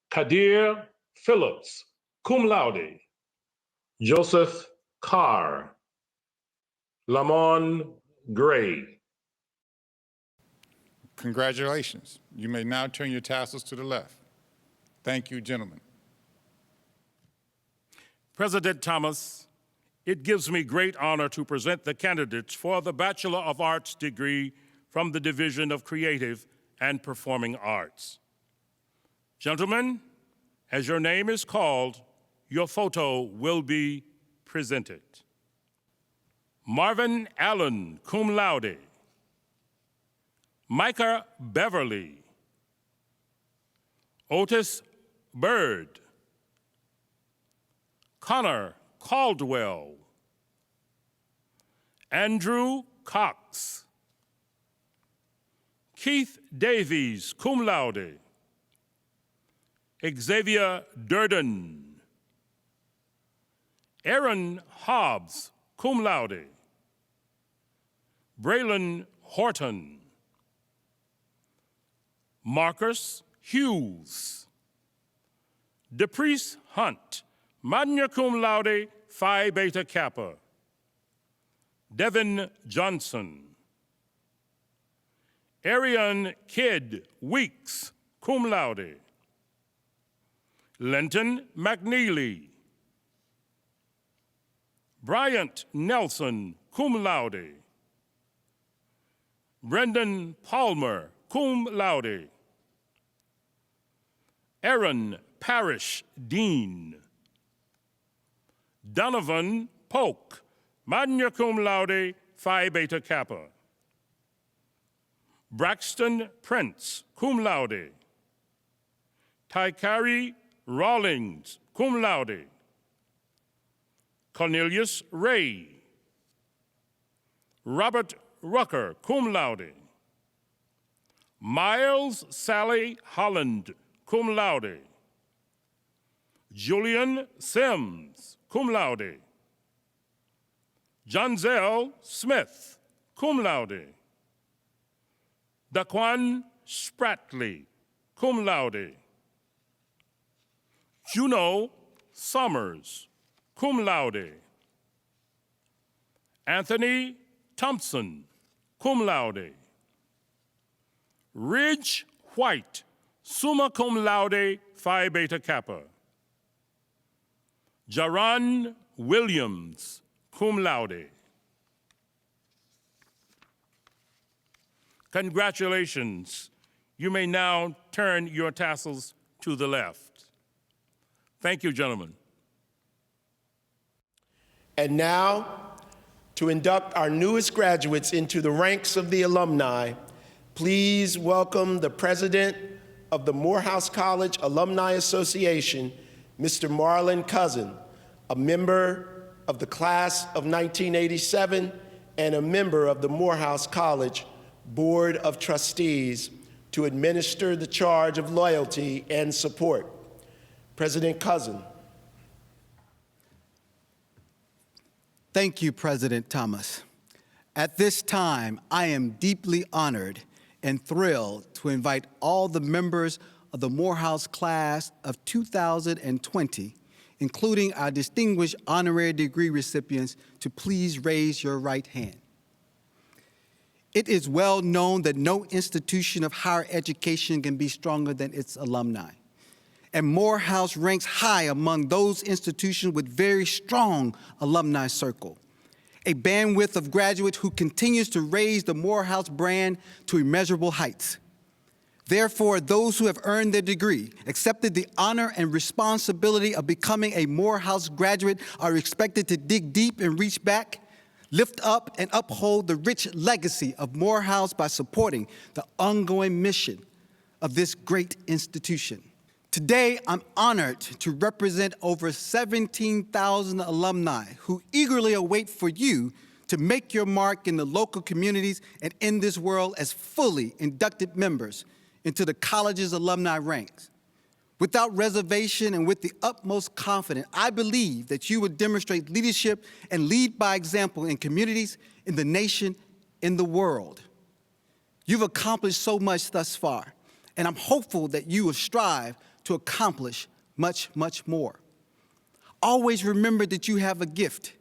Kadir Phillips, cum laude. Joseph Carr. Lamont Gray. Congratulations. You may now turn your tassels to the left. Thank you, gentlemen. President Thomas, it gives me great honor to present the candidates for the Bachelor of Arts degree from the Division of Creative and Performing Arts. Gentlemen, as your name is called, your photo will be presented. Marvin Allen, cum laude. Micah Beverly. Otis Bird. Connor Caldwell. Andrew Cox. Keith Davies, cum laude. Xavier Durden. Aaron Hobbs, cum laude. Braylon Horton. Marcus Hughes. DePriest Hunt, magna cum laude, Phi Beta Kappa. Devin Johnson. Arian Kidd Weeks, cum laude. Lenton McNeely. Bryant Nelson, cum laude. Brendan Palmer, cum laude. Aaron Parrish Dean. Donovan Polk, magna cum laude, Phi Beta Kappa. Braxton Prince, cum laude. Tykari Rawlings, cum laude. Cornelius Ray. Robert Rucker, cum laude. Miles Sally Holland, cum laude. Julian Sims, cum laude. Jonzel Smith, cum laude. Daquan Spratley, cum laude. Juno Summers, cum laude. Anthony Thompson, cum laude. Ridge White, summa cum laude, Phi Beta Kappa. Jaron Williams, cum laude. Congratulations. You may now turn your tassels to the left. Thank you, gentlemen. And now, to induct our newest graduates into the ranks of the alumni, please welcome the president of the Morehouse College Alumni Association, Mr. Marlon Cousin, a member of the class of 1987 and a member of the Morehouse College Board of Trustees, to administer the charge of loyalty and support. President Cousin. Thank you, President Thomas. At this time, I am deeply honored and thrilled to invite all the members of the Morehouse class of 2020, including our distinguished honorary degree recipients, to please raise your right hand. It is well known that no institution of higher education can be stronger than its alumni. And Morehouse ranks high among those institutions with very strong alumni circle, a bandwidth of graduates who continues to raise the Morehouse brand to immeasurable heights. Therefore, those who have earned their degree, accepted the honor and responsibility of becoming a Morehouse graduate, are expected to dig deep and reach back Lift up and uphold the rich legacy of Morehouse by supporting the ongoing mission of this great institution. Today, I'm honored to represent over 17,000 alumni who eagerly await for you to make your mark in the local communities and in this world as fully inducted members into the college's alumni ranks. Without reservation and with the utmost confidence, I believe that you would demonstrate leadership and lead by example in communities, in the nation, in the world. You've accomplished so much thus far, and I'm hopeful that you will strive to accomplish much, much more. Always remember that you have a gift,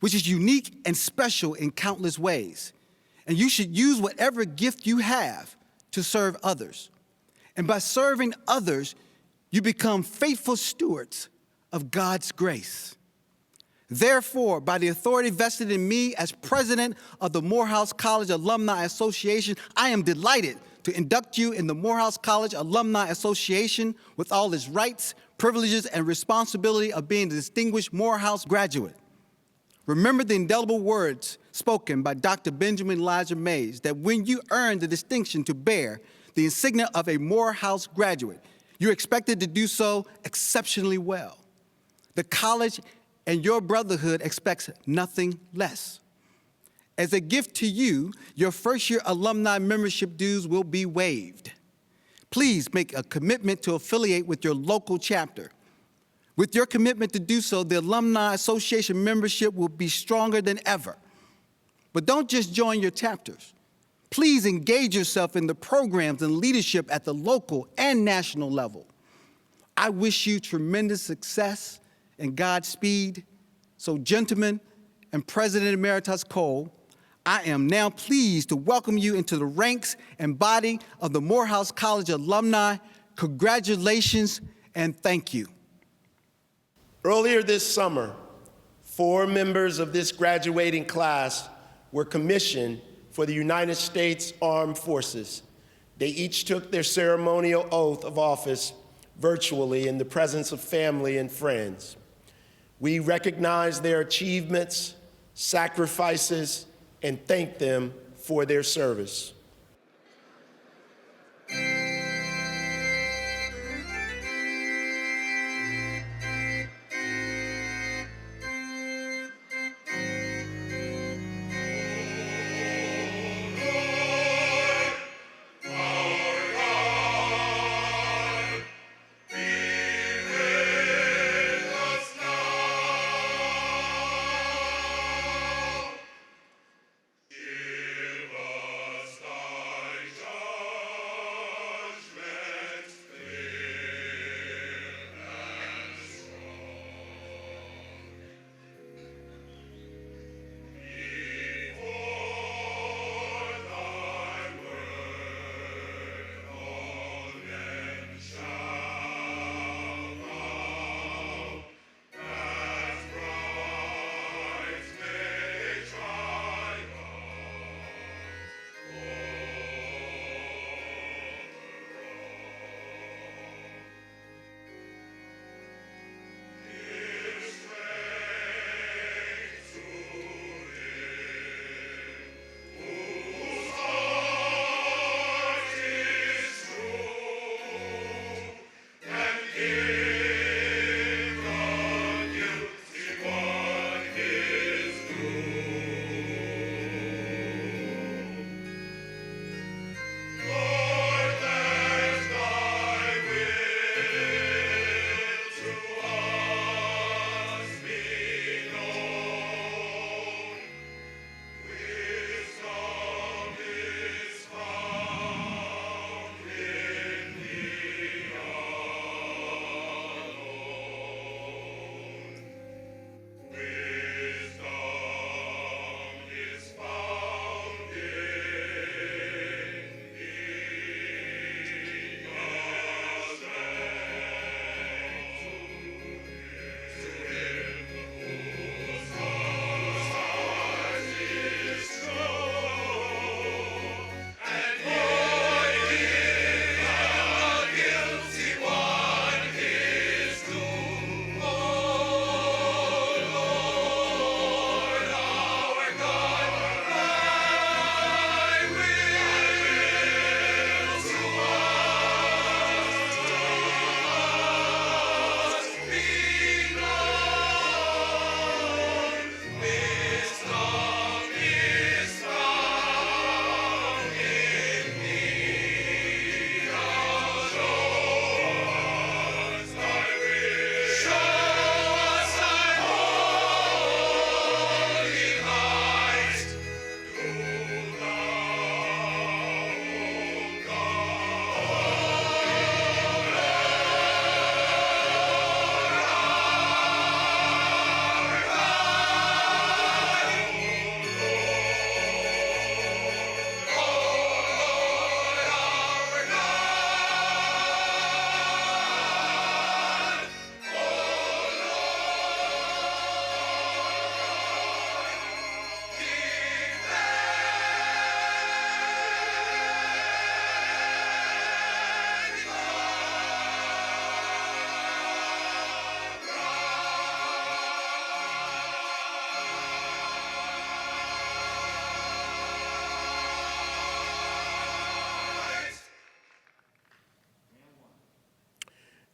which is unique and special in countless ways, and you should use whatever gift you have to serve others. And by serving others, you become faithful stewards of God's grace. Therefore, by the authority vested in me as president of the Morehouse College Alumni Association, I am delighted to induct you in the Morehouse College Alumni Association with all its rights, privileges, and responsibility of being a distinguished Morehouse graduate. Remember the indelible words spoken by Dr. Benjamin Elijah Mays that when you earn the distinction to bear the insignia of a Morehouse graduate, you're expected to do so exceptionally well. The college and your brotherhood expects nothing less. As a gift to you, your first-year alumni membership dues will be waived. Please make a commitment to affiliate with your local chapter. With your commitment to do so, the Alumni Association membership will be stronger than ever. But don't just join your chapters. Please engage yourself in the programs and leadership at the local and national level. I wish you tremendous success and Godspeed. So, gentlemen and President Emeritus Cole, I am now pleased to welcome you into the ranks and body of the Morehouse College alumni. Congratulations and thank you. Earlier this summer, 4 members of this graduating class were commissioned for the United States Armed Forces. They each took their ceremonial oath of office virtually in the presence of family and friends. We recognize their achievements, sacrifices, and thank them for their service. Give us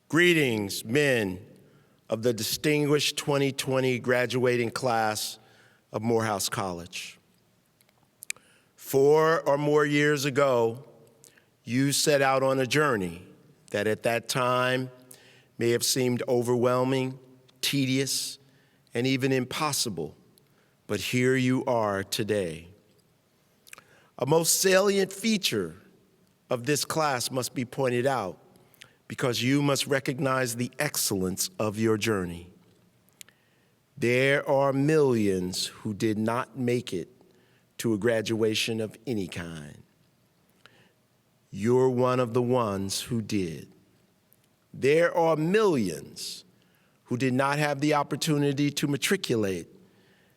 Greetings, men of the distinguished 2020 graduating class of Morehouse College. 4 or more years ago, you set out on a journey that at that time may have seemed overwhelming, tedious, and even impossible, but here you are today. A most salient feature of this class must be pointed out because you must recognize the excellence of your journey. There are millions who did not make it to a graduation of any kind. You're one of the ones who did. There are millions who did not have the opportunity to matriculate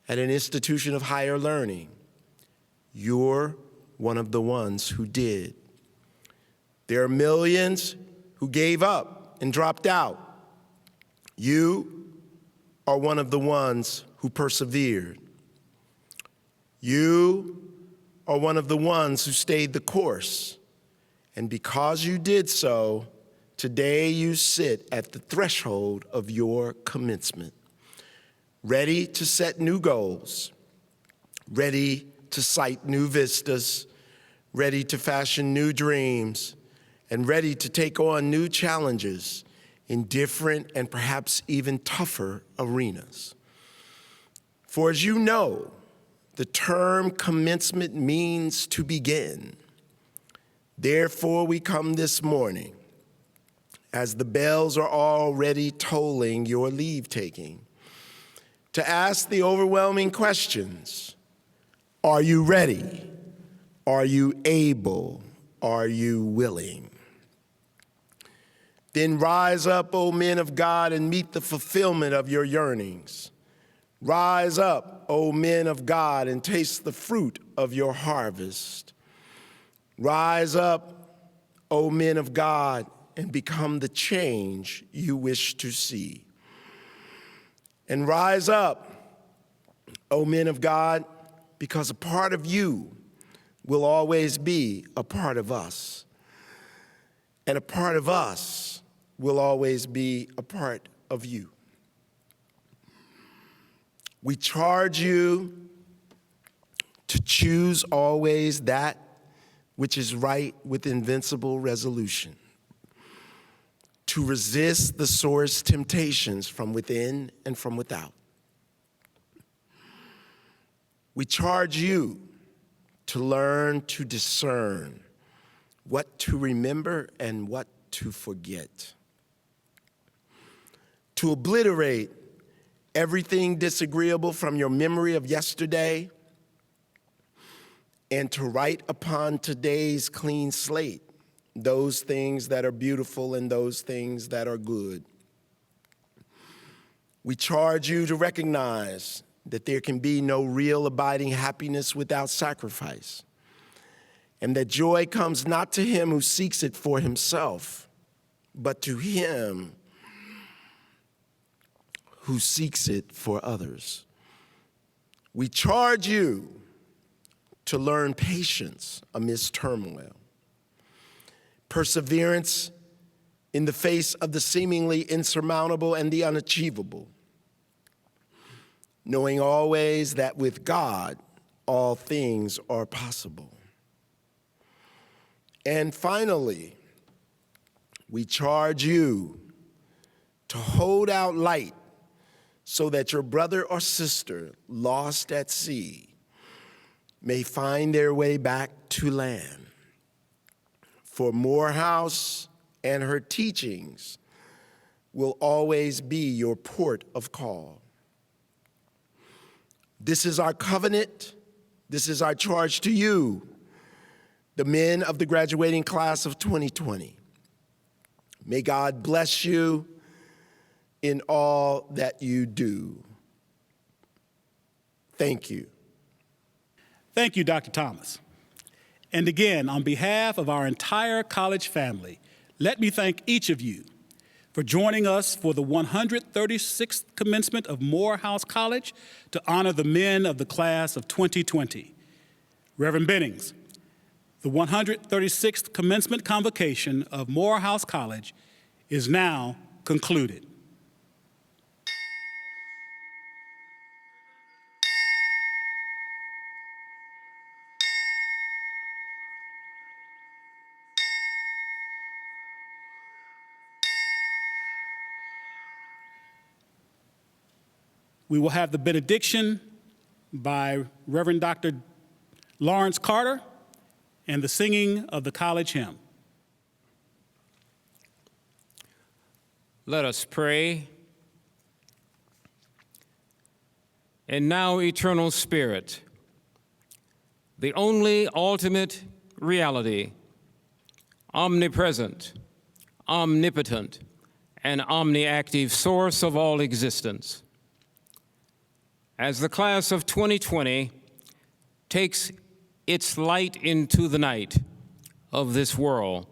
at an institution of higher learning. You're one of the ones who did. There are millions who gave up and dropped out. You are one of the ones who persevered. You are one of the ones who stayed the course. And because you did so, today you sit at the threshold of your commencement, ready to set new goals, ready to sight new vistas, ready to fashion new dreams, and ready to take on new challenges in different and perhaps even tougher arenas. For as you know, the term commencement means to begin. Therefore, we come this morning, as the bells are already tolling your leave-taking, to ask the overwhelming questions. Are you ready? Are you able? Are you willing? Then rise up, O men of God, and meet the fulfillment of your yearnings. Rise up, O men of God, and taste the fruit of your harvest. Rise up, O men of God, and become the change you wish to see. And rise up, O men of God, because a part of you will always be a part of us. And a part of us will always be a part of you. We charge you to choose always that which is right with invincible resolution, to resist the sorest temptations from within and from without. We charge you to learn to discern what to remember and what to forget, to obliterate everything disagreeable from your memory of yesterday, and to write upon today's clean slate those things that are beautiful and those things that are good. We charge you to recognize that there can be no real abiding happiness without sacrifice, and that joy comes not to him who seeks it for himself, but to him who seeks it for others. We charge you to learn patience amidst turmoil, perseverance in the face of the seemingly insurmountable and the unachievable, knowing always that with God, all things are possible. And finally, we charge you to hold out light so that your brother or sister lost at sea may find their way back to land. For Morehouse and her teachings will always be your port of call. This is our covenant. This is our charge to you, the men of the graduating class of 2020. May God bless you in all that you do. Thank you. Thank you, Dr. Thomas. And again, on behalf of our entire college family, let me thank each of you for joining us for the 136th commencement of Morehouse College to honor the men of the class of 2020. Reverend Bennings, the 136th commencement convocation of Morehouse College is now concluded. We will have the benediction by Reverend Dr. Lawrence Carter and the singing of the college hymn. Let us pray. And now, Eternal Spirit, the only ultimate reality, omnipresent, omnipotent, and omniactive source of all existence, as the class of 2020 takes its light into the night of this world,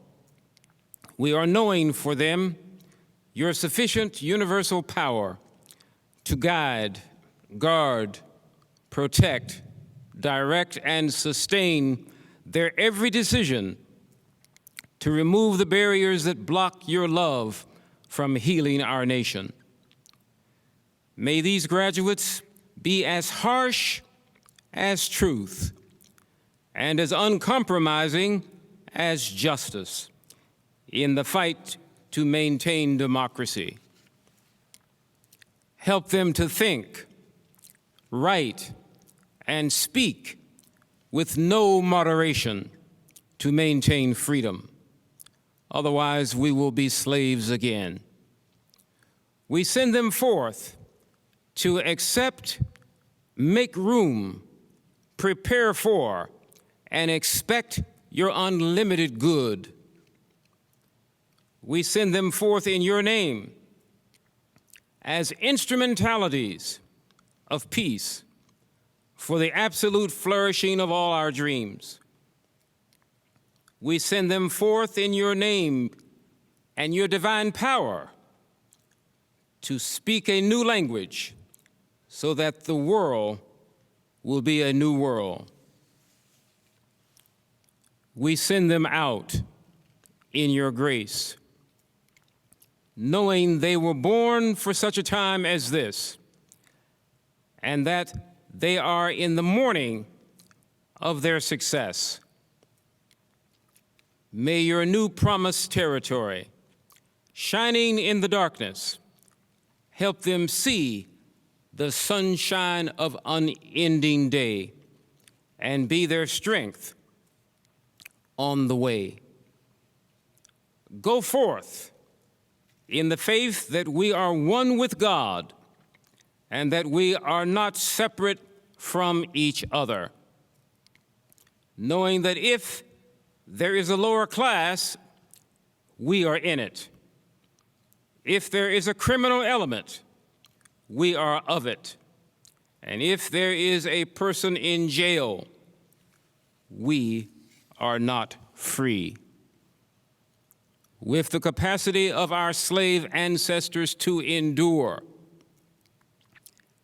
we are knowing for them your sufficient universal power to guide, guard, protect, direct, and sustain their every decision to remove the barriers that block your love from healing our nation. May these graduates be as harsh as truth and as uncompromising as justice in the fight to maintain democracy. Help them to think, write, and speak with no moderation to maintain freedom. Otherwise, we will be slaves again. We send them forth to accept, make room, prepare for, and expect your unlimited good. We send them forth in your name as instrumentalities of peace for the absolute flourishing of all our dreams. We send them forth in your name and your divine power to speak a new language so that the world will be a new world. We send them out in your grace, knowing they were born for such a time as this, and that they are in the morning of their success. May your new promised territory, shining in the darkness, help them see the sunshine of unending day and be their strength on the way. Go forth in the faith that we are one with God and that we are not separate from each other, knowing that if there is a lower class, we are in it. If there is a criminal element, we are of it. And if there is a person in jail, we are not free. With the capacity of our slave ancestors to endure,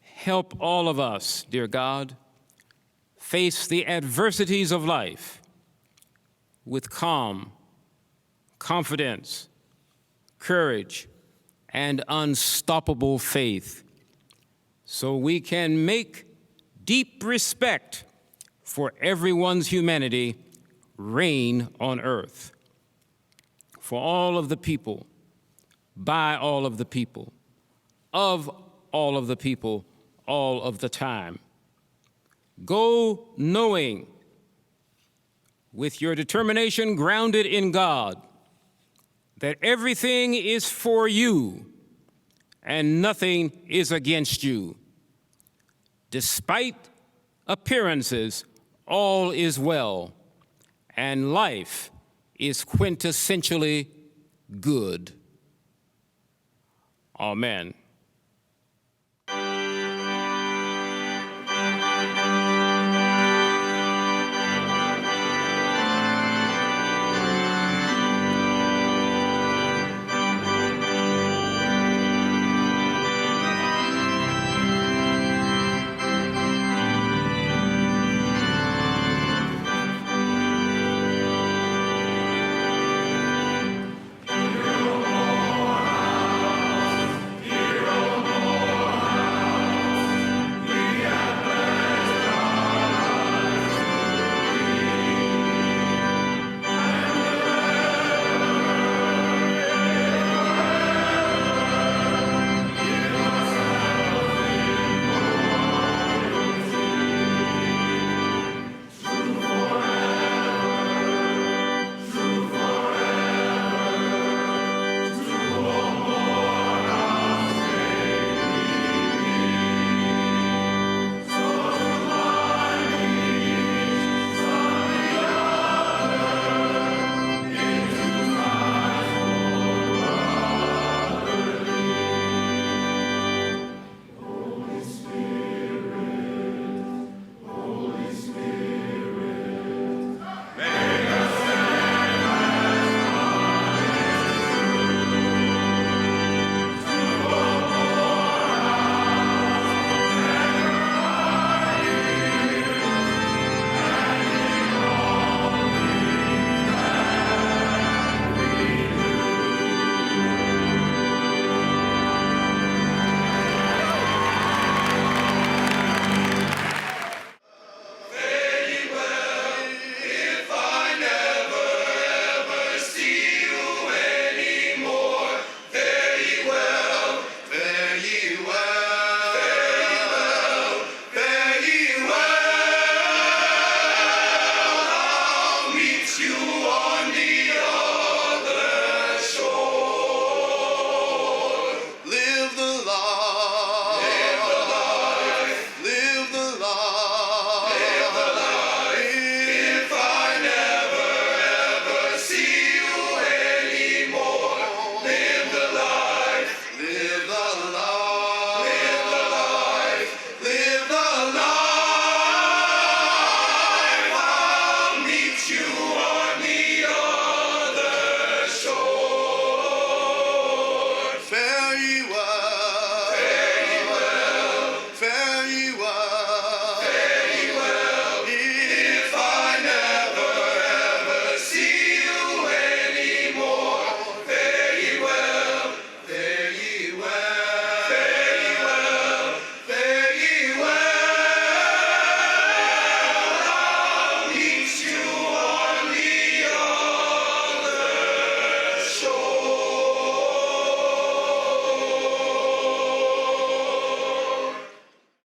help all of us, dear God, face the adversities of life with calm, confidence, courage, and unstoppable faith, so we can make deep respect for everyone's humanity reign on earth. For all of the people, by all of the people, of all of the people, all of the time. Go knowing, with your determination grounded in God, that everything is for you and nothing is against you. Despite appearances, all is well, and life is quintessentially good. Amen. meet you